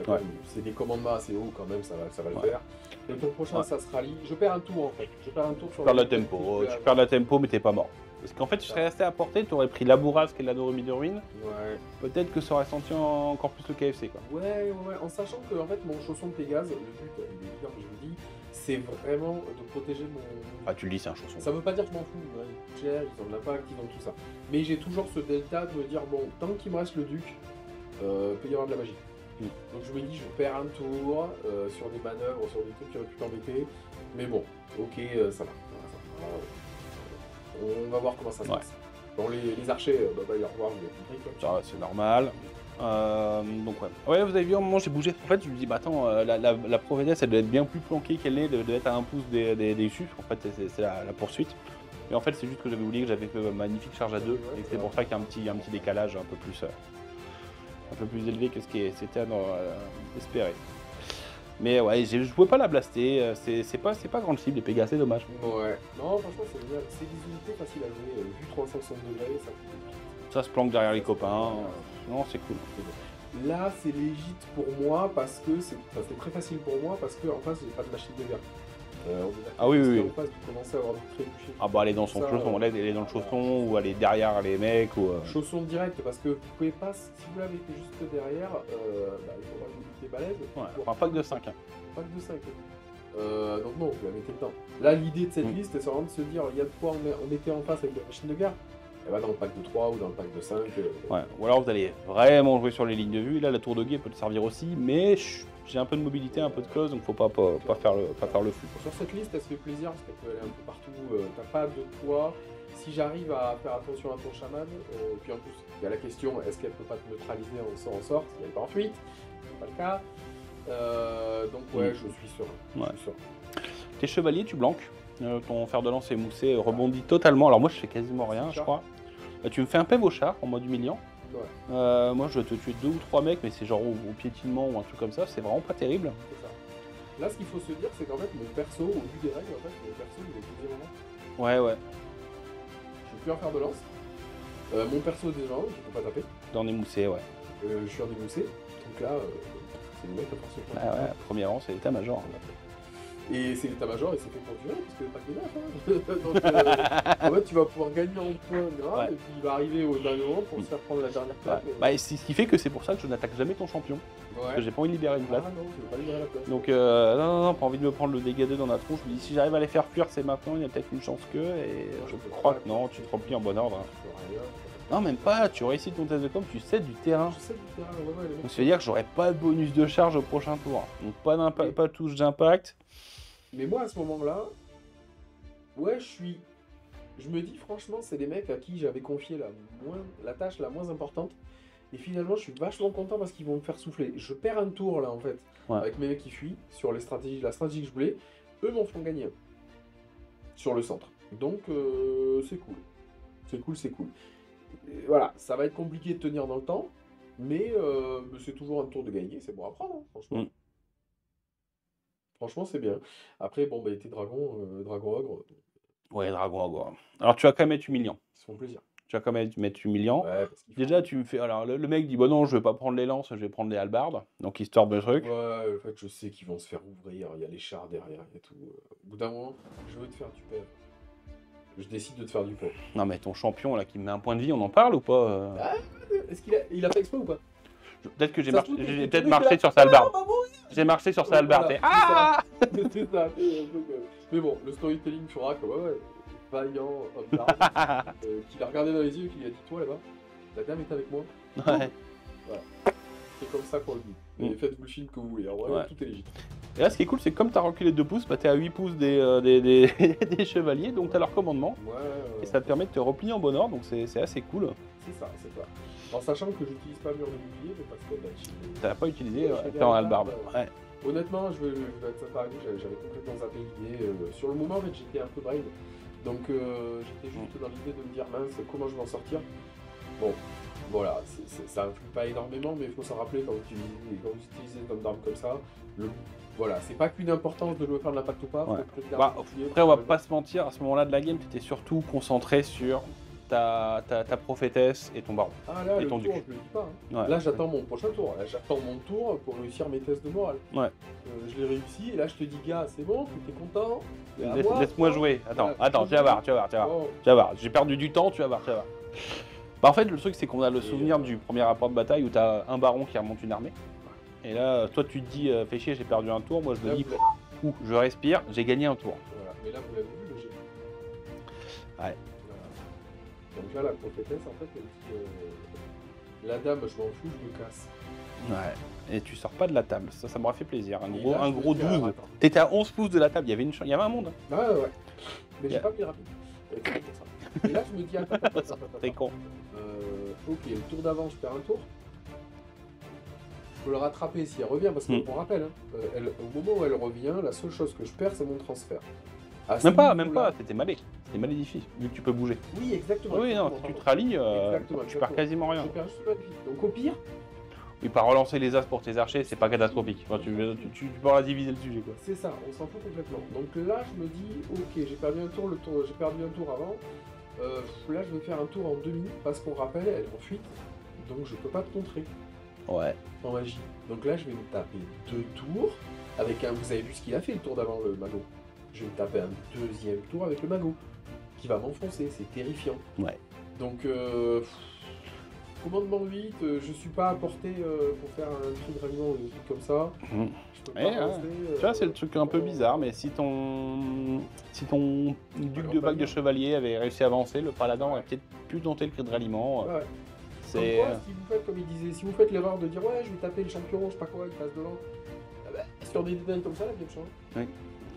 Ouais. C'est des commandements assez hauts quand même, ça va le Ouais. faire. Le tour prochain, Ouais. ça sera lui. Je perds un tour en fait. Je perds un tour sur Tu perds la le tempo. Tu perds la tempo, mais t'es pas mort. Parce qu'en fait, tu serais resté à portée, tu aurais pris la bourrasque et la Doremi de ruine. Ouais. Peut-être que ça aurait senti encore plus le KFC, quoi. Ouais, en sachant que en fait, mon chausson de Pégase, le but, il est évident que je vous dis, c'est vraiment de protéger mon. Ah, tu le dis, c'est un chausson. Ça veut pas dire que je m'en fous, hein. Ils gèrent, ils ont de l'impact, ils ont tout ça. Mais j'ai toujours ce delta de me dire, bon, tant qu'il me reste le duc, peut y avoir de la magie. Donc je me dis, je perds un tour sur des manœuvres, sur des trucs qui auraient pu t'embêter. Mais bon, ok, ça va. On va voir comment ça se passe. Bon, les archers, bah, au revoir, vous avez compris. Quoi. Ça, c'est normal. Donc ouais. Ouais, vous avez vu, à un moment j'ai bougé. En fait, je me dis, bah attends, la prophétesse, elle doit être bien plus planquée qu'elle est, doit être à un pouce des chutes. En fait, c'est la poursuite. Et en fait, c'est juste que j'avais oublié que j'avais fait ma magnifique charge à 2. Et que c'est pour ça qu'il y a un petit décalage un peu plus élevé que ce qui c'était espéré. Mais ouais, je pouvais pas la blaster. C'est pas grande cible, les Pégases, c'est dommage. Ouais. Non, franchement, c'est génial. C'est des unités faciles à jouer. Vu 360 degrés, ça fait. Ça se planque derrière les copains. Non, c'est cool. Là, c'est légit pour moi parce que c'est très facile pour moi parce qu'en face, j'ai pas de machine de guerre. Ah oui, oui. En face, vous commencez à avoir du trébuchet. Ah bah elle est dans son chausson, elle est dans le chausson ou elle est derrière les mecs ou. Chausson direct parce que vous pouvez pas, si vous l'avez fait juste derrière, il faudra une unité balèze. Ouais, un pack de 5. Hein. Pack de 5. Donc non, vous la mettez dedans. Là, l'idée de cette liste, c'est vraiment de se dire, il y a de quoi on mettait en face avec la machine de guerre. Elle va dans le pack de 3 ou dans le pack de 5. Ouais, ou alors vous allez vraiment jouer sur les lignes de vue. Là, la tour de guet peut te servir aussi, mais j'ai un peu de mobilité, un peu de close, donc faut pas faire le fou. Sur cette liste, elle se fait plaisir parce qu'elle peut aller un peu partout. T'as pas de quoi. Si j'arrive à faire attention à ton chaman, puis en plus, il y a la question est-ce qu'elle peut pas te neutraliser en sort si elle n'est pas en fuite? C'est pas le cas. Donc, ouais, je suis sûr. Ouais. Tes chevaliers, tu blanques. Ton fer de lance émoussé rebondit totalement. Alors, moi, je fais quasiment rien, je crois. Tu me fais un PEV au char en mode humiliant. Ouais. Moi, je vais te tuer 2 ou 3 mecs, mais c'est genre au piétinement ou un truc comme ça. C'est vraiment pas terrible. C'est ça. Là, ce qu'il faut se dire, c'est qu'en fait, mon perso, au vu des règles, en fait, mon perso, il est plus moment. Ouais. Je suis plus en fer de lance. Mon perso, déjà, je peux pas taper. Dans émoussé, ouais. Je suis en émoussé. Donc là, c'est le mec à force de Ouais, premier rang, c'est l'état-major. Et c'est l'état-major et c'est fait pour durer, parce que pas que neuf. Donc, en fait, tu vas pouvoir gagner en points grave, et puis il va arriver au dernier moment pour se faire prendre la dernière place. Bah, c'est ce qui fait que c'est pour ça que je n'attaque jamais ton champion. Parce que j'ai pas envie de libérer une place. Ah non, tu veux pas libérer la place. Donc, non, pas envie de me prendre le dégât 2 dans la tronche. Je me dis, si j'arrive à les faire fuir, c'est maintenant, il y a peut-être une chance que. Et je crois que non, tu te remplis en bon ordre. Non, même pas, tu réussis ton test de com, tu cèdes du terrain. Je sais du terrain, ouais. Donc, ça veut dire que j'aurai pas de bonus de charge au prochain tour. Donc, pas de touche d'impact. Mais moi, à ce moment-là, ouais, je me dis franchement, c'est des mecs à qui j'avais confié la tâche la moins importante. Et finalement, je suis vachement content parce qu'ils vont me faire souffler. Je perds un tour là en fait, Ouais. avec mes mecs qui fuient sur les stratégies, la stratégie que je voulais. Eux m'en font gagner un sur le centre. Donc c'est cool. C'est cool, c'est cool. Et voilà, ça va être compliqué de tenir dans le temps, mais c'est toujours un tour de gagner. C'est bon à prendre, hein, franchement. Mm. Franchement, c'est bien. Après, bon, bah, tes dragons, dragon ogre, Ouais, dragon ogre. Alors tu vas quand même être humiliant. ils se font plaisir. Tu vas quand même être humiliant. Ouais, parce qu'il faut- Déjà, tu me fais. Alors, le mec dit, bah non, je vais pas prendre les lances, je vais prendre les halbardes. Donc, histoire de truc. Ouais, en fait, je sais qu'ils vont se faire ouvrir, il y a les chars derrière et tout. Au bout d'un moment, je veux te faire du PV. Je décide de te faire du PV. Non, mais ton champion, là, qui me met un point de vie, on en parle ou pas Ah, est-ce qu'il a fait exprès ou pas? Peut-être que j'ai Ça se trouve, j'ai t'es peut-être tombé, marché t'es là, sur sa hallebarde. Ah, maman, J'ai marché sur sa Ouais, hallebarde. voilà, et- Ah c'est ça, c'est un peu comme- Mais bon, le storytelling fera que, ouais, vaillant, homme d'armes, qui l'a regardé dans les yeux et qui lui a dit, toi là-bas, la dame est avec moi. Ouais. C'est comme ça qu'on le dit. Et faites-vous le film que vous voulez. En vrai, Ouais. tout est légitime. Et là, ce qui est cool, c'est que comme t'as reculé de 2 pouces, bah, t'es à 8 pouces des des chevaliers, donc t'as leur commandement. Ouais, Et ça te permet de te replier en bon ordre, donc c'est assez cool. c'est ça, c'est ça. En sachant que j'utilise pas mur de bouclier, mais parce que bah, T'as pas utilisé, Je fais t'es des en hallebardes, hallebarde. ouais. Ouais. honnêtement, je vais être sympa avec vous, j'avais complètement zappé l'idée. Sur le moment, en fait, j'étais un peu brain. Donc, j'étais juste dans l'idée de me dire, mince, comment je vais en sortir? Bon, voilà, ça influe pas énormément, mais il faut s'en rappeler quand vous utilisez une homme d'arme comme ça. Voilà, c'est pas qu'une importance de le faire de l'impact ou pas. Ouais. faut peut-être Bah, garder le bouclier, après, on va faut le pas se mentir, à ce moment-là de la game, t'étais surtout concentré sur ta prophétesse et ton baron. Ah là, Et le ton tour, duc. je le dis pas. Hein. Ouais. Là, j'attends mon prochain tour. Là, j'attends mon tour pour réussir mes tests de morale. Ouais. Je l'ai réussi, et là, je te dis, gars, c'est bon, t'es content. Et à moi, Laisse-moi toi, jouer. Attends, voilà, attends, tu vas voir, tu vas voir, tu vas voir. Oh, Tu vas voir, j'ai perdu du temps, tu vas voir, tu vas voir. Bah, en fait, le truc, c'est qu'on a le souvenir du premier rapport de bataille où t'as un baron qui remonte une armée. Et là, toi, tu te dis, fais chier, j'ai perdu un tour. Moi, je me là, dis, vous l'avez- je respire, j'ai gagné un tour. voilà. Mais là, vous l'avez vu, le jet. Ouais. Voilà. Donc là, la prophétesse, en fait, elle dit la dame, je m'en fous, je me casse. Ouais. Et tu sors pas de la table, ça m'aurait fait plaisir. Un Et gros, là, un je me gros dis, alors, 12. attends. T'étais à 11 pouces de la table, il y avait il y avait un monde. Ouais, ouais. Mais j'ai Yeah. pas mis rapide. C'est pour ça. Et là, je me dis, attends. T'es con. Ok, le tour d'avant, je perds un tour. Je peux le rattraper si elle revient, parce qu'on rappelle, hein, au moment où elle revient, la seule chose que je perds, c'est mon transfert. À ce Même pas, niveau-là- c'était malé. C'était malédifié, vu que tu peux bouger. Oui, exactement. Oui, non, si exactement, tu te pardon. rallies, Exactement, tu perds quasiment rien. Je perds juste pas de vie. Donc au pire, Oui, par relancer les as pour tes archers, c'est pas catastrophique. Enfin, tu peux la diviser le sujet, quoi. c'est ça, on s'en fout complètement. Donc là, je me dis, ok, j'ai perdu un tour, j'ai perdu un tour avant. Là, je vais faire un tour en demi, parce qu'on rappelle, elle est en fuite. Donc je peux pas te contrer Ouais. en magie. Donc là, je vais me taper 2 tours avec un. Vous avez vu ce qu'il a fait le tour d'avant, le magot. Je vais me taper un deuxième tour avec le magot qui va m'enfoncer, c'est terrifiant. Ouais. Donc, commandement 8, je suis pas à portée pour faire un cri de ralliement ou des trucs comme ça. Mhm. Je peux Ouais, pas avancer, Tu vois, c'est le truc un peu bizarre, mais si ton duc de bague de chevalier avait réussi à avancer, le paladin aurait peut-être pu tenter le cri de ralliement. Ouais. C'est. Comme quoi, si vous faites comme il disait, si vous faites l'erreur de dire ouais, je vais taper le champion, je sais pas quoi, il passe devant. Ah bah, sur des détails comme ça, la game change.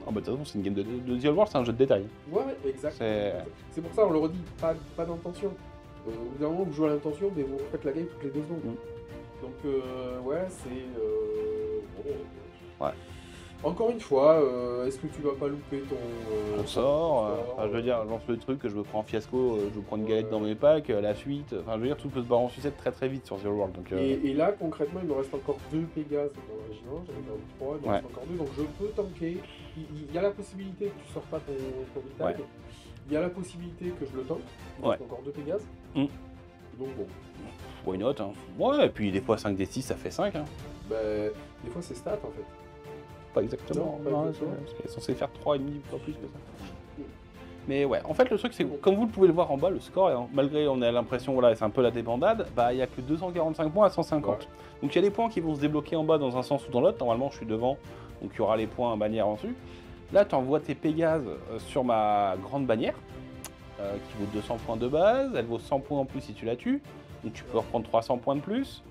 Oh, bah, de toute façon, c'est une game de The Old World, c'est un jeu de détails. Ouais, exact. C'est- C'est pour ça, on le redit, pas d'intention. Au bout d'un moment, vous jouez à l'intention, mais vous faites la game toutes les 2 secondes. Donc, ouais, c'est. Bon. Ouais. Encore une fois, est-ce que tu vas pas louper ton. On sort, enfin, je veux dire, lance le truc, je me prends en fiasco, je prends une galette dans mes packs, la suite, enfin, je veux dire, tout peut se barrer en sucette très très vite sur The Old World. Donc, Et là, concrètement, il me reste encore 2 Pégases dans le régiment, j'en ai perdu 3, il me reste encore 2, donc je peux tanker. Il y a la possibilité que tu sors pas ton vitag. Ouais. Il y a la possibilité que je le tank. Il me reste encore 2 Pégases. Mm. Donc bon, why not, hein. Ouais, et puis des fois 5d6, ça fait 5, hein. bah, des fois c'est stat en fait. Pas exactement, Non, pas exactement. c'est censé faire 3,5, pas plus que ça. Mais ouais, en fait, le truc, c'est que, comme vous le pouvez le voir en bas, le score, hein, malgré on a l'impression, voilà, c'est un peu la débandade, bah, il n'y a que 245 points à 150. Ouais. Donc il y a des points qui vont se débloquer en bas dans un sens ou dans l'autre. Normalement, je suis devant, donc il y aura les points bannière en dessus. Là, tu envoies tes Pégases sur ma grande bannière, qui vaut 200 points de base. Elle vaut 100 points en plus si tu la tues. Donc tu peux reprendre 300 points de plus.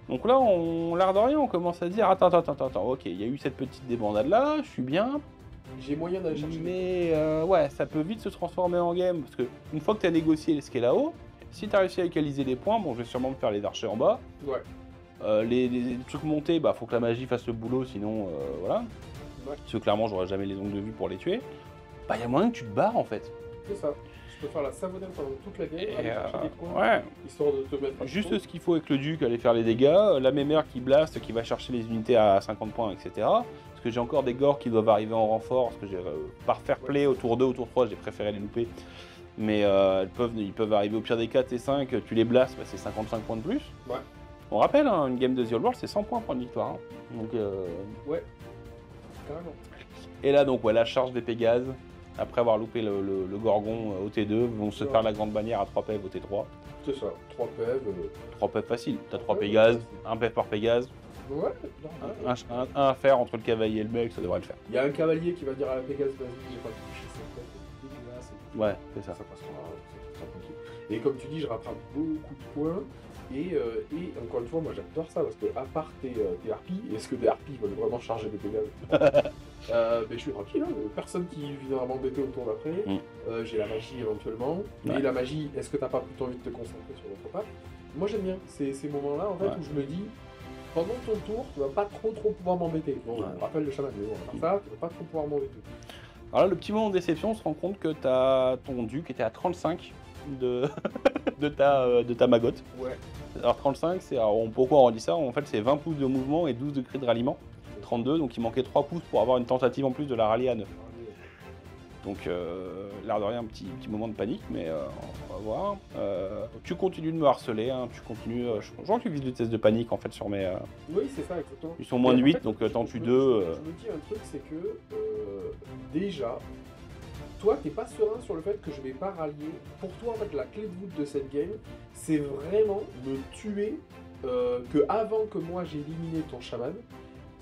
Donc là, l'air de rien, on commence à se dire, attends, ok, il y a eu cette petite débandade là, je suis bien. J'ai moyen d'aller chercher. Mais ouais, ça peut vite se transformer en game, parce que une fois que tu as négocié ce qui est là-haut, Si tu as réussi à égaliser des points, bon, je vais sûrement me faire les archers en bas. Ouais. Les trucs montés, bah faut que la magie fasse le boulot, sinon voilà. Ouais. Parce que clairement, j'aurai jamais les ongles de vue pour les tuer. Bah, il y a moyen que tu te barres en fait. C'est ça. Je peux faire la savonnette pendant toute la game, Et, aller chercher des points, ouais. histoire de te mettre à Juste fond. ce qu'il faut avec le duc, aller faire les dégâts, la mémère qui blast, qui va chercher les unités à 50 points, etc. Parce que j'ai encore des gores qui doivent arriver en renfort, parce que j'ai par fair play au tour 2, au tour 3, j'ai préféré les louper. Mais ils peuvent arriver au pire des 4 et 5, tu les blastes, bah, c'est 55 points de plus. Ouais. On rappelle, hein, une game de The Old World, c'est 100 points pour une victoire. Hein. Donc, Ouais. Carrément. Et là, donc, ouais, la charge des Pégases, après avoir loupé le Gorgon au T2, vont se Ouais. faire la grande bannière à 3 PEV au T3. C'est ça. 3 PEV. 3 PEV facile, t'as 3 Ouais, Pégases, facile. 1 PEV par Pégase, Ouais. Non, un à faire entre le cavalier et le mec, ça devrait le faire. Il y a un cavalier qui va dire à la Pégase, vas-y, j'ai pas touché cette tête, c'est dégueulasse. Ouais, c'est ça. Ça passera, ça sera tranquille. Et comme tu dis, je rattrape beaucoup de points. Et encore une fois, moi j'adore ça parce que, à part tes harpies, est-ce que des harpies veulent vraiment charger des Pégases mais je suis tranquille, hein, personne qui viendra m'embêter au tour d'après. J'ai la magie éventuellement. Ouais. Et la magie, est-ce que t'as pas plutôt envie de te concentrer sur l'autre patte? Moi j'aime bien ces moments-là en fait Ouais. où je me dis, pendant ton tour, tu vas pas trop pouvoir m'embêter. Bon, Ouais. on rappelle le chaman, mais bon, à part ça, tu vas pas trop pouvoir m'embêter. Alors là, le petit moment de déception, on se rend compte que t'as ton duc était à 35 de, de ta magotte. Ouais. Alors 35, c'est pourquoi on dit ça? En fait, c'est 20 pouces de mouvement et 12 de cri de ralliement. 32, donc il manquait 3 pouces pour avoir une tentative en plus de la rallier à 9. Donc, l'air de rien, un petit moment de panique, mais on va voir. Tu continues de me harceler, hein, tu continues. Je crois que tu vises le test de panique en fait sur mes. Oui, c'est ça, exactement. Ils sont moins de Mais en 8, fait, donc t'en tues je 2. me dis un truc, c'est que déjà, toi, t'es pas serein sur le fait que je vais pas rallier. Pour toi, en fait, la clé de voûte de cette game, c'est vraiment me tuer que avant que moi j'ai éliminé ton chaman,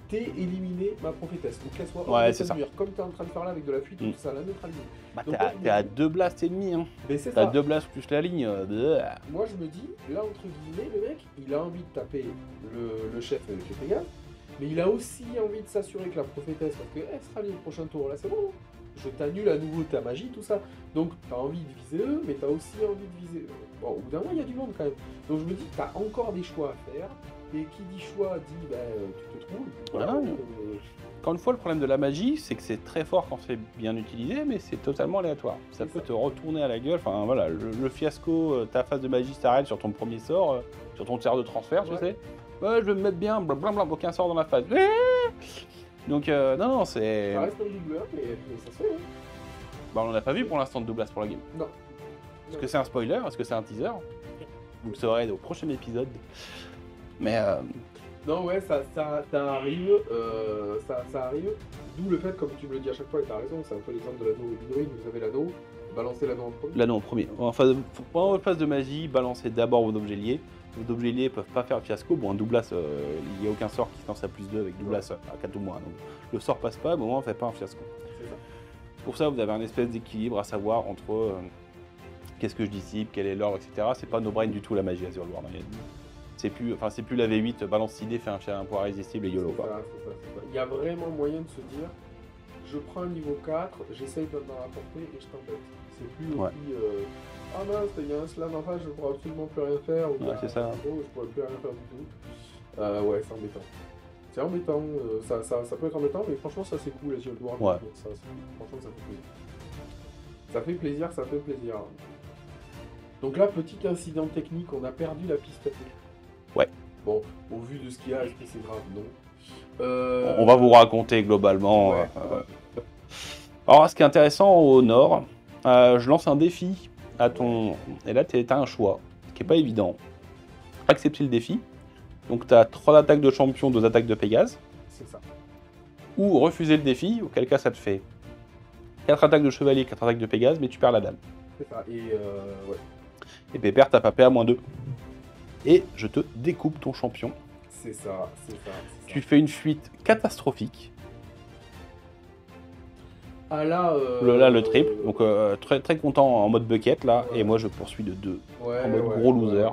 t'aies éliminé ma prophétesse. Donc qu'elle soit hors Ouais, de c'est cette ça. mur, comme t'es en train de faire là avec de la fuite et Mm. tout ça, la neutralité. Bah, Donc, t'es à 2 blasts et demi, hein. Mais c'est T'as ça. 2 blasts plus la ligne. Bleh. Moi je me dis, là entre guillemets, le mec, il a envie de taper le chef avec le Pégase, mais il a aussi envie de s'assurer que la prophétesse, parce qu'elle sera liée au prochain tour, là c'est bon, je t'annule à nouveau ta magie, tout ça. Donc t'as envie de viser eux, mais t'as aussi envie de viser eux. Bon, au bout d'un moment, il y a du monde quand même. Donc je me dis, t'as encore des choix à faire, et qui dit choix dit, bah, tu te trouves. Voilà, Ouais. Encore une fois, le problème de la magie, c'est que c'est très fort quand c'est bien utilisé, mais c'est totalement aléatoire. Ça C'est peut ça. te retourner à la gueule. Enfin voilà, le fiasco, ta phase de magie s'arrête sur ton premier sort, sur ton tir de transfert, tu Ouais. sais. Ouais, je vais me mettre bien, blablabla, aucun sort dans la phase. Donc non, c'est. Ça reste un doubleur, mais ça se fait. Hein. Bah, on en a pas vu pour l'instant de doublage pour la game. Non. Est-ce que c'est un spoiler? Est-ce que c'est un teaser? Vous le saurez au prochain épisode. Mais Non, ouais, ça arrive, ça arrive. D'où le fait, comme tu me le dis à chaque fois, et t'as raison, c'est un peu l'exemple de l'anneau Midori, vous avez l'anneau, balancez l'anneau en premier. là non, en premier. En phase pendant votre phase de magie, balancez d'abord vos objets liés. Vos objets liés peuvent pas faire le fiasco. Bon, un doublas, il n'y a aucun sort qui se lance à plus 2 avec doublas à 4 ou moins. Donc le sort passe pas, mais au moins on fait pas un fiasco. C'est ça. Pour ça, vous avez un espèce d'équilibre à savoir entre qu'est-ce que je dissipe, quel est l'ordre, etc. C'est pas no brain du tout la magie à The Old World. C'est plus la V8, balance idée, fait un pouvoir irrésistible et YOLO C'est quoi. ça, c'est ça, c'est ça. Il y a vraiment moyen de se dire, je prends un niveau 4, j'essaye d'en rapporter et je t'embête. C'est plus Ouais. aussi, ah mince, il y a un slam en face, je ne pourrai absolument plus rien faire. Ou Ouais, c'est ça. je ne pourrai plus rien faire du tout. Ouais, c'est embêtant. C'est embêtant, ça peut être embêtant, mais franchement, ça c'est cool, les yeux de World. Ouais. Franchement, ça fait plaisir. Ça fait plaisir, ça fait plaisir. Donc là, petit incident technique, on a perdu la piste. Ouais. Bon, au vu de ce qu'il y a, est-ce que c'est grave? Non. On va vous raconter globalement. Ouais. Alors, ce qui est intéressant au nord, je lance un défi à ton. Et là, tu as un choix qui est pas évident. Accepter le défi. Donc, tu as 3 attaques de champion, 2 attaques de Pégase. C'est ça. Ou refuser le défi, auquel cas ça te fait 4 attaques de chevalier, 4 attaques de Pégase, mais tu perds la dame. C'est ça. Et ouais. Et Pépère, t'as pas PA -2. Et je te découpe ton champion. C'est ça, c'est ça. Tu fais une fuite catastrophique. Ah là, Là, le triple. Donc, très, très content en mode bucket, là. Ouais. Et moi, je poursuis de 2. ouais, En mode ouais, gros ouais. loser.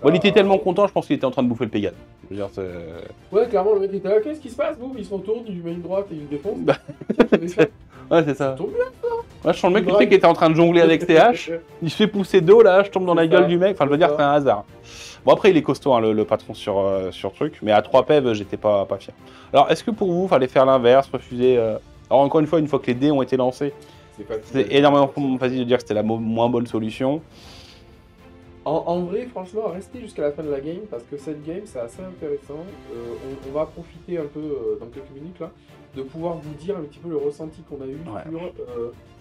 Bon, il était tellement content, je pense qu'il était en train de bouffer le Pégase. Je veux dire, Ouais, clairement, le mec était là, qu'est-ce qui se passe? Boum, il se retourne, il lui met une droite et il le défonce. Bah, Tiens, j'avais fait. ouais, c'est ça. Ça tombe bien, ça. Moi, je sens le mec, tu sais, qui était en train de jongler avec tes haches. Il se fait pousser d'eau, là, je tombe dans la gueule du mec. Enfin, je veux dire, c'est un hasard. Bon, après, il est costaud, hein, le patron sur truc. Mais à 3 PEV, j'étais pas fier. Alors, est-ce que pour vous, il fallait faire l'inverse, refuser Alors, encore une fois que les dés ont été lancés, c'est énormément facile de dire que c'était la moins bonne solution. En vrai, franchement, restez jusqu'à la fin de la game parce que cette game c'est assez intéressant. On va profiter un peu dans quelques minutes là de pouvoir vous dire un petit peu le ressenti qu'on a eu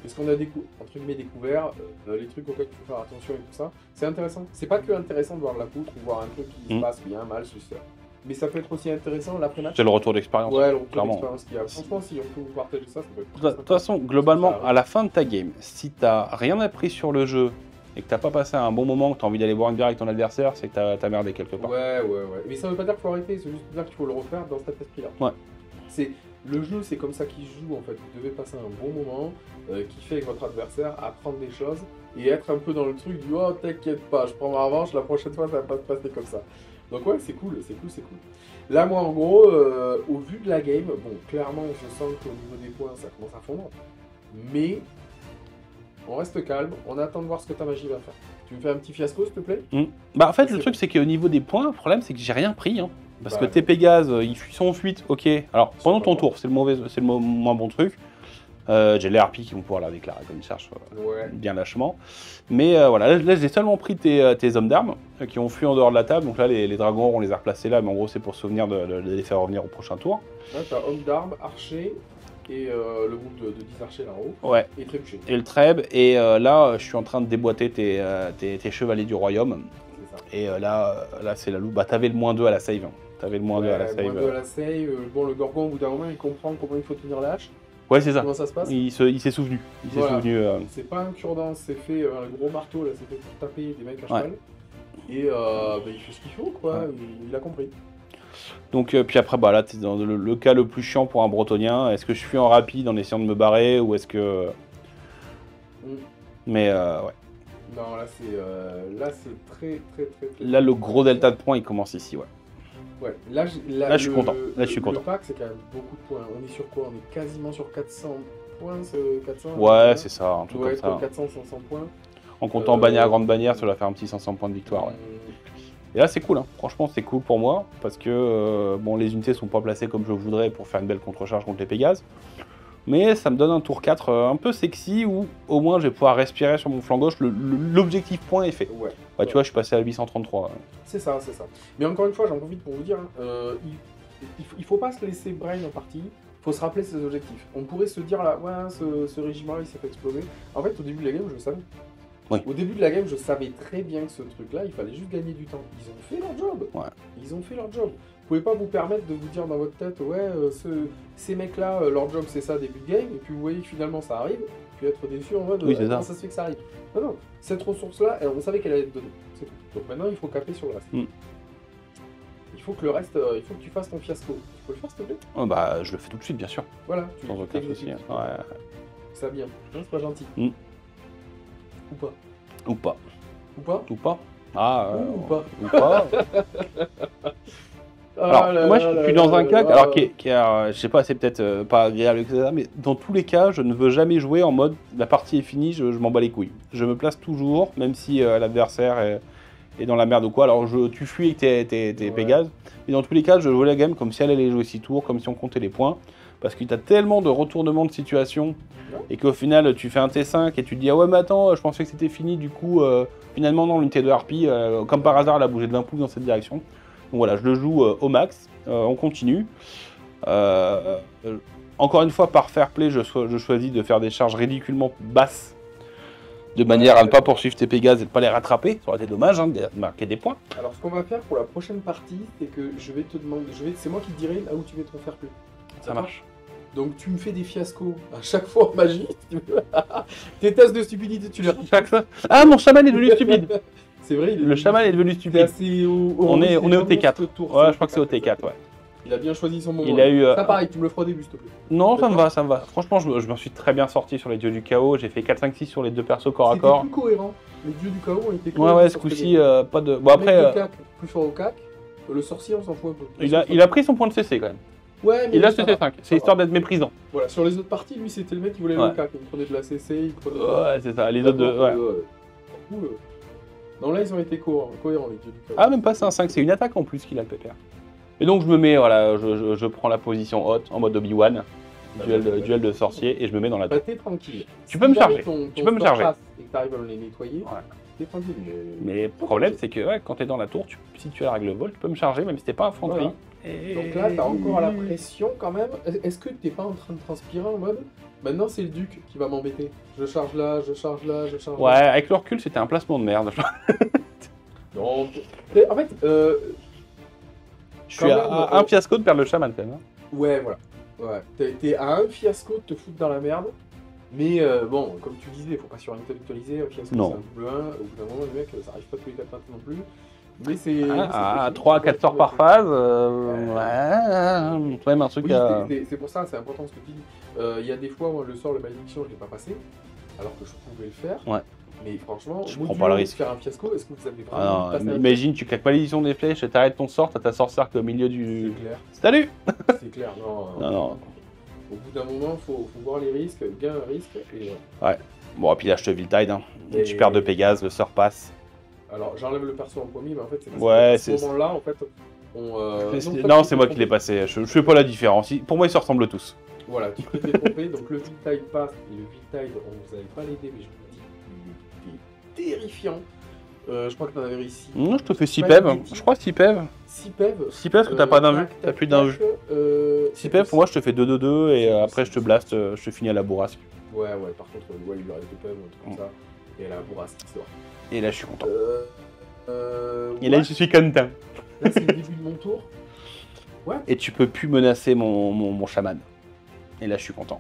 sur ce qu'on a entre guillemets découvert, les trucs auxquels il faut faire attention et tout ça. C'est intéressant. C'est pas que intéressant de voir de la poutre ou voir un truc qui se passe bien, mal, ça. Mais ça peut être aussi intéressant l'après-match. C'est le retour d'expérience. Ouais, le retour d'expérience qu'il y a. Franchement, si on peut vous partager ça peut être. De toute façon, globalement, à la fin de ta game, si t'as rien appris sur le jeu et que t'as pas passé un bon moment, que t'as envie d'aller boire une bière avec ton adversaire, c'est que t'as merdé quelque part. Ouais. Mais ça veut pas dire qu'il faut arrêter, c'est juste dire qu'il faut le refaire dans cet esprit-là. Ouais. Le jeu, c'est comme ça qu'il se joue en fait. Vous devez passer un bon moment, kiffer avec votre adversaire, apprendre des choses et être un peu dans le truc du oh t'inquiète pas, je prends ma revanche, la prochaine fois ça va pas se passer comme ça. Donc ouais, c'est cool. Là, moi en gros, au vu de la game, bon, clairement, je sens qu'au niveau des points, ça commence à fondre. Mais on reste calme, on attend de voir ce que ta magie va faire. Tu me fais un petit fiasco, s'il te plaît? Bah en fait, le truc, c'est qu'au niveau des points, le problème, c'est que j'ai rien pris. Hein. Parce que tes Pégase, ils sont en fuite, ok. Alors, pendant ton tour, c'est le moins bon truc. J'ai les harpies qui vont pouvoir la déclarer comme une charge bien lâchement. Mais voilà, là j'ai seulement pris tes hommes d'armes qui ont fui en dehors de la table. Donc là, les dragons, on les a replacés là, mais en gros, c'est pour se souvenir de les faire revenir au prochain tour. Là, t'as hommes d'armes, archers et le groupe de 10 archers là-haut. Ouais. Et trébuchés. Et le trèbe. Et là, je suis en train de déboîter tes chevaliers du royaume. C'est ça. Et là c'est la loupe. Bah, t'avais le -2 à la save. T'avais le -2 à la save. -2 à la save. Bon, le Gorgon, au bout d'un moment, il comprend comment il faut tenir la hache. Ouais, c'est ça. Comment ça se passe? Il s'est souvenu. C'est pas un cure-dent, c'est fait un gros marteau, là, c'est fait pour taper des mecs à cheval. Et il fait ce qu'il faut, quoi. Ouais. Il a compris. Donc, puis après, bah là, t'es dans le cas le plus chiant pour un bretonien. Est-ce que je fuis en rapide en essayant de me barrer ou est-ce que. Mais ouais. Non, là, c'est très. Là, le gros delta de points, il commence ici, ouais. Ouais, là, je suis content. Là, je suis content. Le pack, c'est quand même beaucoup de points. On est sur quoi? On est quasiment sur 400 points, 400. Ouais, c'est ça, un truc comme ça. 400, 500 points. En comptant bannière, grande bannière, ça doit faire un petit 500 points de victoire, ouais. Et là, c'est cool, hein. Franchement, c'est cool pour moi, parce que bon, les unités sont pas placées comme je voudrais pour faire une belle contre-charge contre les Pégases. Mais ça me donne un tour 4 un peu sexy, où au moins je vais pouvoir respirer sur mon flanc gauche, l'objectif point est fait. Ouais, tu vois, je suis passé à 833. C'est ça. Mais encore une fois, j'en profite pour vous dire, il faut pas se laisser brain en partie, il faut se rappeler ses objectifs. On pourrait se dire là, ouais, ce régiment-là, il s'est fait exploser. En fait, au début de la game, je le savais. Oui. Au début de la game, je savais très bien que ce truc-là, il fallait juste gagner du temps. Ils ont fait leur job. Ouais. Ils ont fait leur job. Vous pouvez pas vous permettre de vous dire dans votre tête, ouais, ces mecs-là, leur job c'est ça début de game, et puis vous voyez que finalement ça arrive, puis être déçu en mode, comment ça se fait que ça arrive? Non, cette ressource-là, on savait qu'elle allait être donnée, c'est tout. Donc maintenant, il faut caper sur le reste. Il faut que le reste, il faut que tu fasses ton fiasco. Tu peux le faire, s'il te plaît? Oh, bah, je le fais tout de suite, bien sûr. Voilà. Sans aucun souci. Ouais. Ça vient. Non, c'est pas gentil. Ou pas. Ou pas. Ou pas. Ou pas. Ah, ou pas. Ou pas. Alors, moi, je suis dans un cas, alors je sais pas, c'est peut-être pas agréable, etc., mais dans tous les cas, je ne veux jamais jouer en mode la partie est finie, je m'en bats les couilles. Je me place toujours, même si l'adversaire est dans la merde ou quoi. Alors, tu fuis avec tes Pégases, mais dans tous les cas, je joue la game comme si elle allait jouer 6 tours, comme si on comptait les points, parce que tu as tellement de retournements de situation, et qu'au final, tu fais un T5 et tu te dis ah ouais, mais attends, je pensais que c'était fini, du coup, finalement, non, l'unité de harpie, comme par hasard, elle a bougé de 20 pouces dans cette direction. Donc voilà, je le joue au max, on continue. Encore une fois, par fair play, je choisis de faire des charges ridiculement basses, de manière à ne pas poursuivre tes Pégases et de ne pas les rattraper. Ça aurait été dommage de marquer des points. Alors ce qu'on va faire pour la prochaine partie, c'est que je vais te demander, c'est moi qui te dirai là où tu mets ton fair play. Ça marche. Donc tu me fais des fiascos à chaque fois en magie. Tes tests de stupidité, tu les rattrapes. Ah, mon chaman est devenu stupide. C'est vrai, le chaman est devenu stupide. On est au T4. Ouais, je crois que c'est au T4, ouais. Il a bien choisi son moment. Il a eu, ça pareil, tu me le feras au début, s'il te plaît. Non, ça me va. Franchement, je me suis très bien sorti sur les dieux du chaos. J'ai fait 4-5-6 sur les deux persos corps à corps. C'était plus cohérent. Les dieux du chaos ont été cohérents. Ouais, ce coup-ci, pas de... Bon, après... plus fort au cac. Le sorcier, on s'en fout un peu. Il a pris son point de CC, quand même. Ouais, mais Et là, ça c'était va, 5. ça C'est va. histoire d'être méprisant. Voilà, sur les autres parties, lui, c'était le mec qui voulait Ouais. le cac. Il prenait de la CC, il prenait de Ouais, c'est ça. Les autres, ouais. Cool. Non, là, ils ont été cohérents, les dieux du chaos. Ah, même pas, c'est un 5. C'est une attaque en plus qu'il a le pépère. Et donc, je me mets, voilà, je prends la position haute en mode Obi-Wan. Duel de sorcier. Et je me mets dans la Bah, tour. t'es tranquille. Tu peux me jamais charger. ton Tu peux me sort charger. passe et que t'arrives à les nettoyer, Ouais. t'es tranquille. Mais le problème, c'est que ouais, quand t'es dans la tour, si tu as la règle vol, tu peux me charger, même si t'es pas infanterie. Voilà. Et... Donc là, t'as encore la pression quand même. Est-ce que t'es pas en train de transpirer en mode maintenant c'est le duc qui va m'embêter. Je charge là, je charge là, je charge Ouais, là. avec le recul, c'était un placement de merde. Non. Mais en fait, Je Quand suis même, à un fiasco de perdre le chaman quand même. Hein. ouais, voilà. Ouais. T'es à un fiasco de te foutre dans la merde. Mais bon, comme tu disais, faut pas surintellectualiser. Un fiasco, Non. c'est un double 1. Au bout d'un moment, le mec, ça arrive pas tous les 4 matins non plus. Mais c'est. À c'est 3 à 4 sorts par phase, ouais, même un truc Oui, à... c'est pour ça, c'est important ce que tu dis. Il y a des fois, moi, le sort, le malédiction, je l'ai pas passé, alors que je pouvais le faire. Ouais. Mais franchement, Je modulo prends pas le de risque. faire un fiasco, est-ce que vous avez Ah vraiment non, passé un imagine, tu claques malédiction des flèches et t'arrêtes ton sort, t'as ta sorcière qui est au milieu fiasco? du... C'est clair, Salut. c'est clair. Non, Non, non. Au bout d'un moment, faut voir les risques, bien un risque. Et, voilà. Bon, et puis là, je te Viltide, hein. Et- Tu perds de Pégase, le sort passe. Alors, j'enlève le perso en premier, mais en fait, c'est parce Ouais, qu'à c'est- ce moment-là, en fait, on. Non, c'est moi qui l'ai passé, je fais pas la différence. Pour moi, ils se ressemblent tous. Voilà, tu peux te tromper. Donc, le Viltide passe, et le Viltide, vous allez pas l'aider, mais je vous le dis, il est terrifiant. Je crois que t'en avais réussi. Non, je te fais 6 Pas PEV. négatif. Je crois 6 PEV. 6 PEV. 6 PEV parce que t'as pas d'un vue, tac, t'as tac, plus d'un tac, vue. 6 c'est PEV, pour moi, je te possible. fais 2-2-2 et C'est après, je te possible. blast, je te finis à la bourrasque. Ouais, par contre, ouais, il lui reste 2 PEV ou un truc comme ça. Et la bourrasque qui sort. Et là, je suis content. Et Ouais. là, je suis content. Là, c'est le début de mon tour. Ouais. Et tu peux plus menacer mon chaman. Et là, je suis content.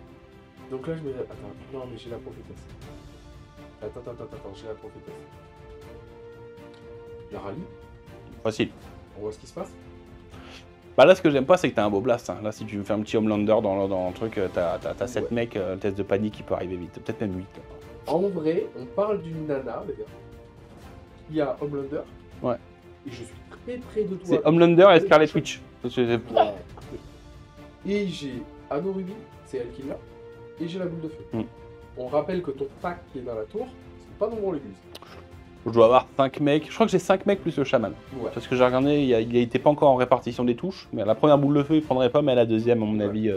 Donc là, je me dis, attends, non, mais j'ai la prophétesse. Attends, j'ai la prophétesse. La rallye, Facile. on voit ce qui se passe. Bah là, ce que j'aime pas, c'est que t'as un beau blast. Hein. Là, si tu me fais un petit Homelander dans le truc, t'as 7 Ouais. mecs, le test de panique qui peut arriver vite. Peut-être même 8. En vrai, on parle d'une nana, les gars, qui a Homelander. Ouais. Et je suis très près de toi. C'est Homelander et Scarlet Witch. C'est- Et j'ai Anno Ruby, c'est elle qui l'a. Et j'ai la boule de feu. Mm. On rappelle que ton pack qui est dans la tour, c'est pas nombreux l'église. Je dois avoir 5 mecs. Je crois que j'ai 5 mecs plus le chaman. Ouais. Parce que j'ai regardé, il était pas encore en répartition des touches. Mais à la première boule de feu, il prendrait pas. Mais à la deuxième, à mon Ouais. avis,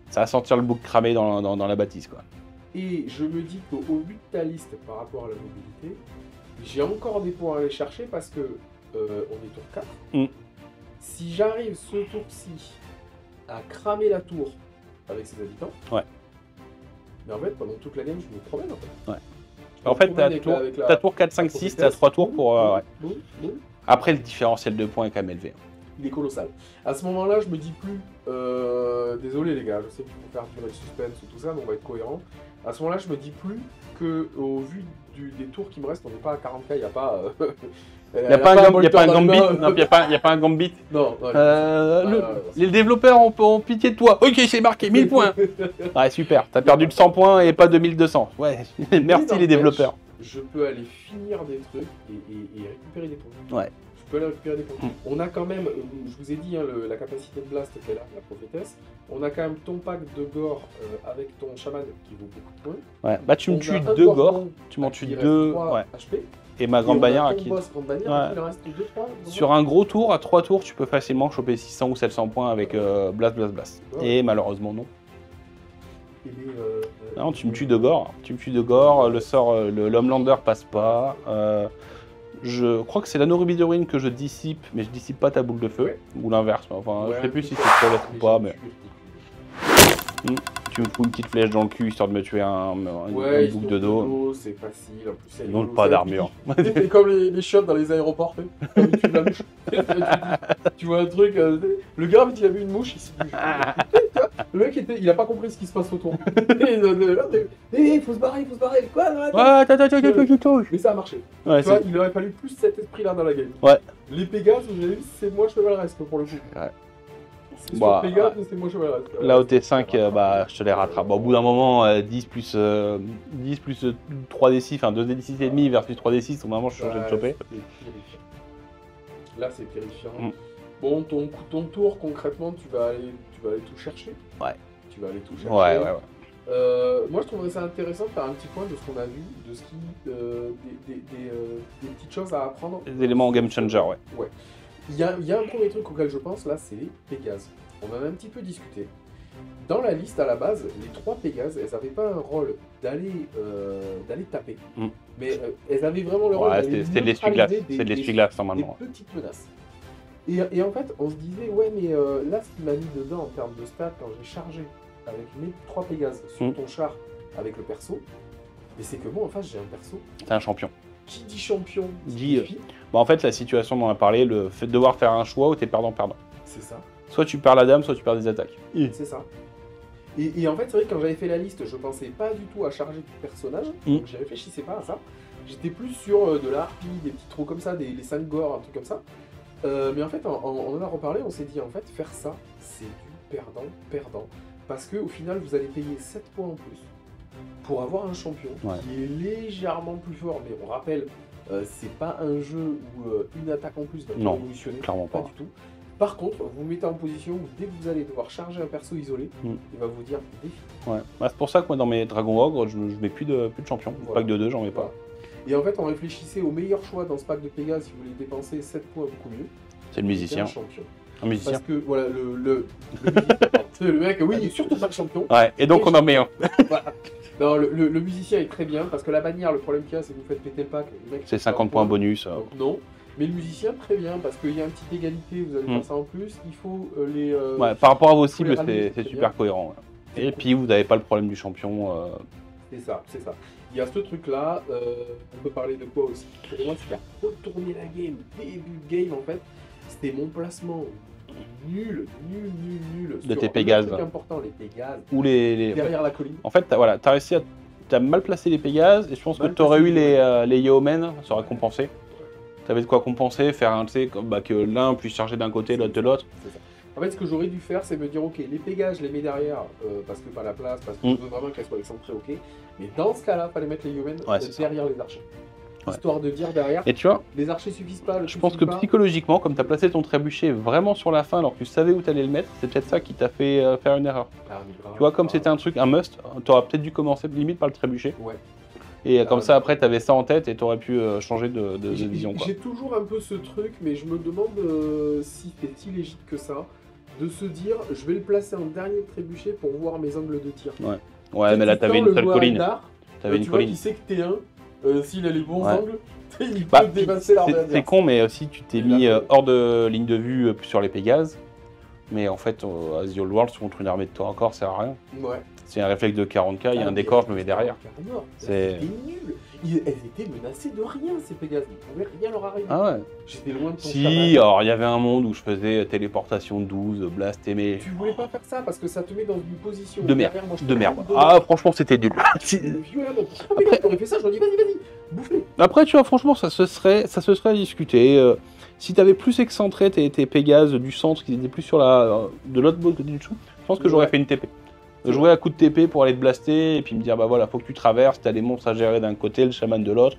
ça va sentir le bouc cramé dans la bâtisse. Quoi. Et je me dis qu'au vu de ta liste par rapport à la mobilité, j'ai encore des points à aller chercher parce que on est tour 4. Mm. Si j'arrive ce tour-ci à cramer la tour avec ses habitants, Ouais. mais en fait, pendant toute la game, je me promène en fait. Ouais. Je me En fait, promène t'as tour 4, 5, 6, t'as 3 tours pour... ouais. Boum, boum. Après, le différentiel de points est quand même élevé. Il est colossal. À ce moment-là, je me dis plus, désolé les gars, je sais qu'il faut faire durer le suspense ou tout ça, mais on va être cohérent. À ce moment-là, je me dis plus que, au vu des tours qui me restent, on n'est pas à 40k, il n'y a pas. Il n'y a pas un gambit. Non, il n'y a pas un gambit. Non, Les développeurs ont pitié de toi. Ok, c'est marqué, 1000 points. Ouais, super. T'as perdu de 100 points et pas 2200. Ouais, merci les développeurs. Je peux aller finir des trucs et récupérer des points. Ouais. Je peux aller récupérer des points. Mm. On a quand même, je vous ai dit, hein, la capacité de blast qu'elle a, la prophétesse. On a quand même ton pack de gore avec ton chaman qui vaut beaucoup de points. Ouais, bah tu me On a tues un 2 Gorgon gore. Tu m'en qui tues reste 2. 3 Ouais. HP. Et ma grande bannière à qui qui. grande bannière, Ouais. il en reste 2, 3. Sur un gros tour, à 3 tours, tu peux facilement choper 600 ou 700 points avec blast. Ouais. Et malheureusement, non. Et Non, tu me tues de gore. Tu me tues de gore. Le sort, l'Homelander passe pas. Je crois que c'est l'anneau rubis de ruine que je dissipe, mais je dissipe pas ta boule de feu. Ouais. Ou l'inverse. Enfin, Ouais, je sais plus un si peu. c'est toilette ou pas, mais tu me fous une petite flèche dans le cul histoire de me tuer un Ouais, bouc de dos. c'est facile. En plus, Ils n'ont pas d'armure. C'est comme les chiottes dans les aéroports. Comme tu la mouche. Tu vois un truc. Le gars, en fait, il a vu une mouche, il s'est dit. Le mec, il a pas compris ce qui se passe autour. Il faut se barrer. Quoi non, attends. Ouais, attends. Mais ça a marché. Ouais, Tu vois, c'est- il aurait fallu plus cet esprit-là dans la game. Ouais. Les Pégases, vous avez vu, c'est moi je fais le reste pour le coup. Ouais. C'est Bah, sur Pégase, mais c'est moi je fais le reste. Là au T5, bah, je te les rattrape. Bon, au bout d'un moment, 10 plus 3d6, enfin 2d6 et demi versus 3d6, au moment je suis obligé de choper. Là, c'est terrifiant. Mm. Bon, ton tour, concrètement, tu vas aller tout chercher. Ouais. Tu vas aller tout chercher. Ouais. Moi, je trouverais ça intéressant de faire un petit point de ce qu'on a vu, de ce qui, des petites choses à apprendre. Les éléments game changer, ouais. Ouais. Il y a un premier truc auquel je pense, là, c'est les Pégases. On en a un petit peu discuté. Dans la liste, à la base, les 3 Pégases, elles n'avaient pas un rôle d'aller taper. Mais elles avaient vraiment le rôle d'aller c'était de l'essuie-glace. C'est de l'essuie-glace, normalement. Des petites menaces. Et en fait, on se disait, ouais, mais là, ce qui m'a mis dedans en termes de stats, quand j'ai chargé avec mes 3 Pégases sur ton char avec le perso, mais c'est que moi, en face, j'ai un perso. C'est un champion. Qui dit champion dit. En fait, la situation dont on a parlé, le fait de devoir faire un choix où t'es perdant-perdant. C'est ça. Soit tu perds la dame, soit tu perds des attaques. C'est ça. Et en fait, c'est vrai que quand j'avais fait la liste, je pensais pas du tout à charger du personnage, donc j'y réfléchissais pas à ça. J'étais plus sur de la harpie, des petits trous comme ça, les 5 gores, un truc comme ça. Mais en fait, on en a reparlé, on s'est dit, en fait, faire ça, c'est du perdant. Parce qu'au final, vous allez payer 7 points en plus pour avoir un champion qui est légèrement plus fort. Mais on rappelle, c'est pas un jeu où une attaque en plus va tout révolutionner. Clairement pas Du tout. Par contre, vous vous mettez en position où dès que vous allez devoir charger un perso isolé, il va vous dire défi. Ouais. Bah, c'est pour ça que moi, dans mes Dragon Ogre, je mets plus de champions. Voilà. Pack de 2, j'en mets pas. Et en fait, on réfléchissait au meilleur choix dans ce pack de Pégase si vous voulez dépenser 7 points beaucoup mieux. C'est le musicien. Un champion. Un musicien. Parce que, voilà, le mec, oui, il est surtout pas le champion. Ouais, et donc on en met un. Voilà. Non, le musicien est très bien, parce que la bannière, le problème qu'il y a, c'est que vous faites péter le pack. C'est 50 points bonus. Donc non. Mais le musicien, très bien, parce qu'il y a une petite égalité, vous allez faire ça en plus. Il faut les... ouais, par rapport à vos cibles, rallier, c'est super cohérent. Ouais. Et puis vous n'avez pas le problème du champion. C'est ça. Il y a ce truc-là, on peut parler de quoi aussi? Pour moi, c'est faire retourner la game, début de game en fait. C'était mon placement nul. De tes Pégases. C'est important, les Pégases. Ou les... Derrière la colline. En fait, t'as réussi à... T'as mal placé les Pégases, et je pense que t'aurais eu les Yeomen, ça aurait compensé. T'avais de quoi compenser, faire un, tu sais, que l'un puisse charger d'un côté, l'autre de l'autre. En fait, ce que j'aurais dû faire, c'est me dire, ok, les Pégases, je les mets derrière, parce que pas la place, parce que je veux vraiment qu'elles soient excentrées, ok. Mais dans ce cas-là, fallait mettre les Yeomen derrière les archers. Histoire de dire derrière, et tu vois, les archers suffisent pas. Je pense que psychologiquement, comme tu as placé ton trébuchet vraiment sur la fin alors que tu savais où tu allais le mettre, c'est peut-être ça qui t'a fait faire une erreur. Tu vois, comme c'était un truc, un must, tu aurais peut-être dû commencer limite par le trébuchet. Ouais. Et comme ça, après, tu avais ça en tête et tu aurais pu changer de vision. J'ai toujours un peu ce truc, mais je me demande si c'est si légitime que ça, de se dire, je vais le placer en dernier trébuchet pour voir mes angles de tir. Ouais, mais là, tu avais une seule colline. Tu avais une colline. Qui sait que t'es un. S'il a les bons angles, il peut dépasser l'arme adverse. C'est con, mais aussi tu t'es mis hors de ligne de vue sur les Pégases. Mais en fait, à The Old World, contre une armée de toit encore, ça sert à rien. Ouais. C'est un réflexe de 40k, il y a un décor, je me mets derrière. C'est nul. Elles étaient menacées de rien, ces Pégases. Il ne pouvait rien leur arriver. Ah ouais. J'étais loin de ton Si, alors il y avait un monde où je faisais téléportation 12, blast aimé. Tu voulais pas faire ça parce que ça te met dans une position de merde. De merde. Ah, franchement, c'était nul. Après, t'aurais fait ça, je leur dis vas-y, bouffe-les. Après, tu vois, franchement, ça se serait discuté. Si t'avais plus excentré tes Pégases du centre, qui étaient plus sur de l'autre côté du dessous, je pense que j'aurais fait une TP. Jouer à coup de TP pour aller te blaster et puis me dire bah voilà, faut que tu traverses, t'as des monstres à gérer d'un côté, le chaman de l'autre.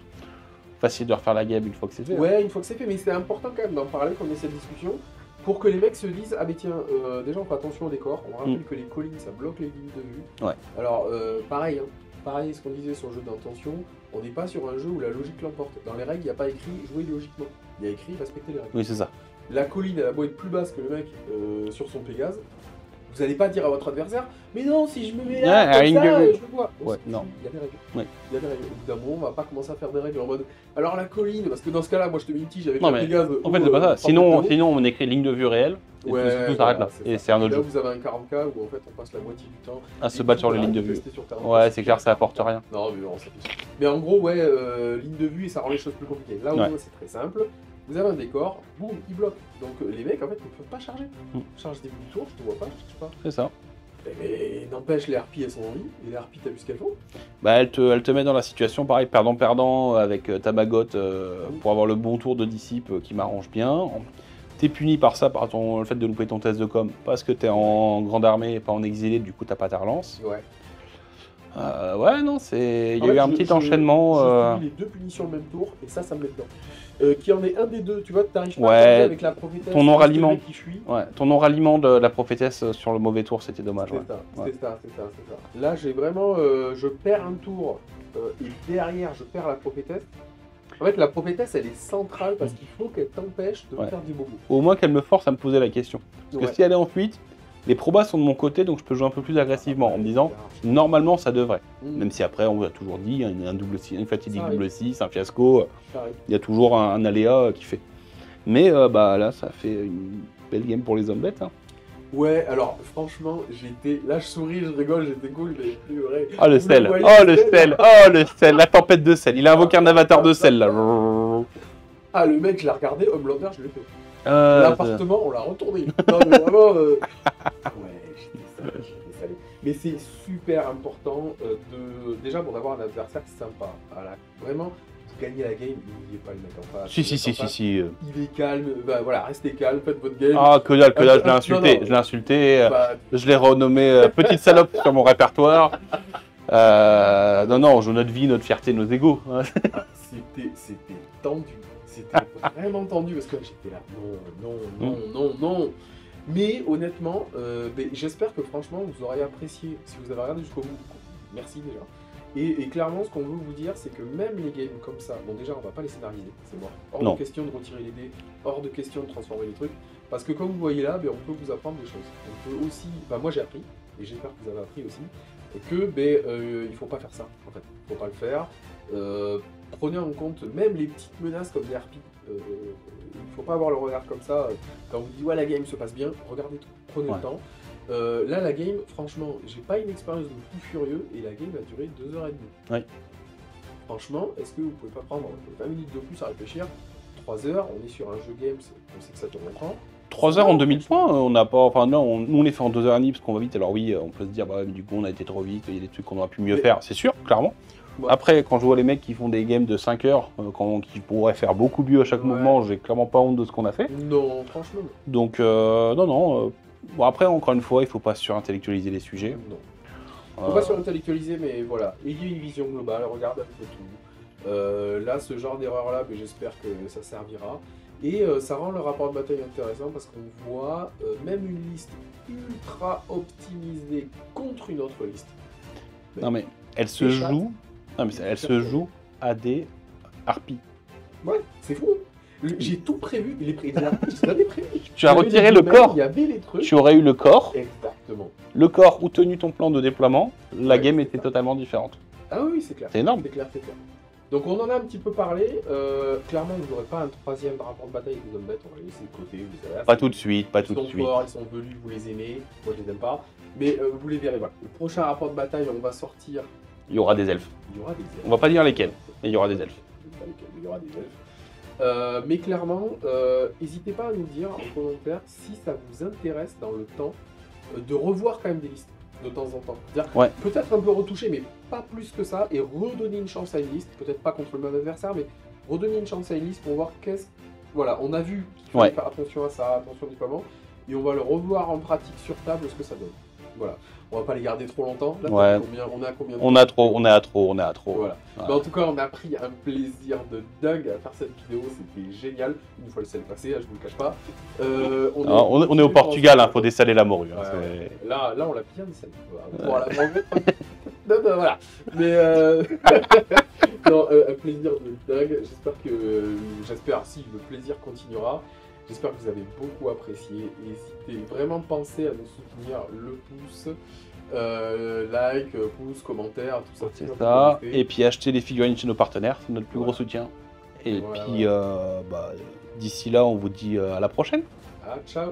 Facile de refaire la game une fois que c'est fait. Ouais, une fois que c'est fait, mais c'est important quand même d'en parler, qu'on ait cette discussion, pour que les mecs se disent ah mais tiens, déjà on fait attention au décor, on rappelle que les collines ça bloque les lignes de vue. Ouais. Alors pareil, ce qu'on disait sur le jeu d'intention, on n'est pas sur un jeu où la logique l'emporte. Dans les règles, il n'y a pas écrit jouer logiquement, il y a écrit respecter les règles. Oui, c'est ça. La colline elle a beau être plus basse que le mec sur son Pégase. Vous n'allez pas dire à votre adversaire, mais non, si je me mets là, comme ça, je le vois. Ouais, non. Il y a des règles. Ouais. Il y a des règles. Au bout d'un moment, on va pas commencer à faire des règles en mode. Alors la colline, parce que dans ce cas-là, moi je te mets une tige avec un Pégase. En fait, c'est pas ça. Sinon, on écrit ligne de vue réelle. Et tout s'arrête là. Et c'est un autre jeu. jeu. Là, vous avez un 40k où en fait on passe la moitié du temps à se battre sur les lignes de vue. Ouais, c'est clair, ça apporte rien. Non, mais non, mais en gros, ouais, ligne de vue et ça rend les choses plus compliquées. Là où c'est très simple. Vous avez un décor, boum, il bloque. Donc les mecs en fait ne peuvent pas charger. Charge début du tour, je te vois pas, je sais pas. C'est ça. Mais n'empêche, les harpies elles sont en vie, et les harpies t'as vu ce qu'elles font? Bah elle te met dans la situation pareil, perdant-perdant avec ta bagotte pour avoir le bon tour de dissipe qui m'arrange bien. T'es puni par ça, par le fait de louper ton test de com, parce que t'es en grande armée et pas en exilé, du coup t'as pas ta relance. Ouais. Ouais, non, c'est. Il y En a eu fait, un petit enchaînement. Je subis les 2 punitions le même tour, et ça me met dedans. Qu'il y en ait un des deux, tu vois, t'arrives pas Ouais, à garder avec la prophétesse. ton non-ralliement. reste le mec qui fuit. Ouais, ton non-ralliement de la prophétesse sur le mauvais tour, c'était dommage. C'est Ouais. ça, Ouais. c'est ça. Là, j'ai vraiment. Je perds un tour, et derrière, je perds la prophétesse. En fait, la prophétesse, elle est centrale parce qu'il faut qu'elle t'empêche de Ouais. faire du bobo. Au moins qu'elle me force à me poser la question. Parce que Ouais. si elle est en fuite, les probas sont de mon côté, donc je peux jouer un peu plus agressivement en me disant normalement ça devrait. Même si après on vous a toujours dit, un double 6, une fatidique Ça double 6, un fiasco, Ça arrive. il y a toujours un aléa qui fait. Mais bah là ça fait une belle game pour les hommes bêtes. Hein. Ouais, alors franchement, j'étais. Là, je souris, je rigole, j'étais cool, mais plus vrai. Oh le Vous sel, voyez, oh le sel, oh le sel, la tempête de sel. Il a invoqué un avatar de sel là. Ah, le mec, je l'ai regardé, Homelander, je l'ai fait. Euh, L'appartement, on l'a retourné. Non, mais vraiment. Ouais, j'étais salé. Mais c'est super important déjà bon, d'avoir un adversaire sympa. Voilà. Vraiment, vous gagnez la game, il n'y est pas le mec en face. Si. Il est calme, bah voilà, restez calme, faites votre game. Ah que dalle, je l'ai non, insulté, non. je l'ai insulté, Bah, je l'ai renommé petite salope sur mon répertoire. Non, on joue notre vie, notre fierté, nos égos. Hein. c'était tendu. C'était vraiment tendu parce que j'étais là. Non. Mais honnêtement, j'espère que franchement vous aurez apprécié. Si vous avez regardé jusqu'au bout, merci déjà. Et clairement, ce qu'on veut vous dire, c'est que même les games comme ça, bon déjà on va pas les scénariser, c'est mort. Hors de question de retirer les dés, hors de question de transformer les trucs. Parce que comme vous voyez là, on peut vous apprendre des choses. On peut aussi, moi j'ai appris, et j'espère que vous avez appris aussi, que il faut pas faire ça en fait. Il faut pas le faire. Prenez en compte même les petites menaces comme les harpies. Il faut pas avoir le regard comme ça. Quand on vous dit ouais la game se passe bien, regardez tout, prenez le temps. Là la game, franchement, j'ai pas une expérience de fou furieux et la game a duré 2h30. Oui. Franchement, est-ce que vous pouvez pas prendre 20 minutes de plus à réfléchir? 3 heures, on est sur un jeu games, on sait que ça dure longtemps. 3 heures en 2000 points, on n'a pas. Enfin, non, nous on les fait en 2h30 parce qu'on va vite. Alors, oui, on peut se dire, bah, mais du coup, on a été trop vite, il y a des trucs qu'on aurait pu mieux faire, c'est sûr, clairement. Ouais. Après, quand je vois les mecs qui font des games de 5 heures, qui pourraient faire beaucoup mieux à chaque mouvement, j'ai clairement pas honte de ce qu'on a fait. Non, franchement, non. Donc, non. Bon, après, encore une fois, il faut pas surintellectualiser les sujets. Non. Faut pas surintellectualiser, mais voilà, ayez une vision globale, regardez un peu tout. Là, ce genre d'erreur-là, j'espère que ça servira. Et ça rend le rapport de bataille intéressant parce qu'on voit même une liste ultra optimisée contre une autre liste. Non, mais elle se joue. Non, mais elle se joue à des harpies. Ouais, c'est fou. J'ai tout prévu. Les harpies, je les avais prévus. Tu as retiré le corps. Il y avait les trucs. Tu aurais eu le corps. Exactement. Le corps ou tenu ton plan de déploiement, la game était totalement différente. Ah oui, c'est clair. C'est énorme. C'est clair. Donc on en a un petit peu parlé. Clairement, vous n'aurez pas un troisième rapport de bataille avec les hommes bêtes. On va les laisser de côté. Vous savez, Pas tout de suite, pas tout de Ils sont suite. forts, ils sont velus, vous les aimez. Moi, je les aime pas. Mais vous les verrez. Voilà. Le prochain rapport de bataille, on va sortir. Il y aura des elfes. Il y aura des elfes. On va pas dire lesquels, mais il y aura des elfes. Il y aura des elfes. Mais clairement, n'hésitez pas à nous dire en commentaire si ça vous intéresse dans le temps de revoir quand même des listes de temps en temps. Ouais. Peut-être un peu retoucher, mais pas plus que ça, et redonner une chance à une liste. Peut-être pas contre le même adversaire, mais redonner une chance à une liste pour voir qu'est-ce. Voilà, on a vu qu'il fallait faire attention à ça, attention au déploiement, et on va le revoir en pratique sur table ce que ça donne. Voilà. On va pas les garder trop longtemps. Là, Ouais. on a combien de On a trop. Voilà. Ouais. Mais en tout cas, on a pris un plaisir de dingue à faire cette vidéo, c'était génial. Une fois le sel passé, je vous le cache pas. On est au Portugal, faut dessaler la morue. Hein, ouais. Là, on l'a bien dessalé. Voilà. Non, voilà. Mais non, un plaisir de dingue. J'espère si le plaisir continuera. J'espère que vous avez beaucoup apprécié. N'hésitez vraiment penser à nous soutenir, le pouce, like, pouce, commentaire, tout ça. C'est ça. Et puis acheter les figurines chez nos partenaires, c'est notre plus gros soutien. Et puis d'ici là, on vous dit à la prochaine. Ciao.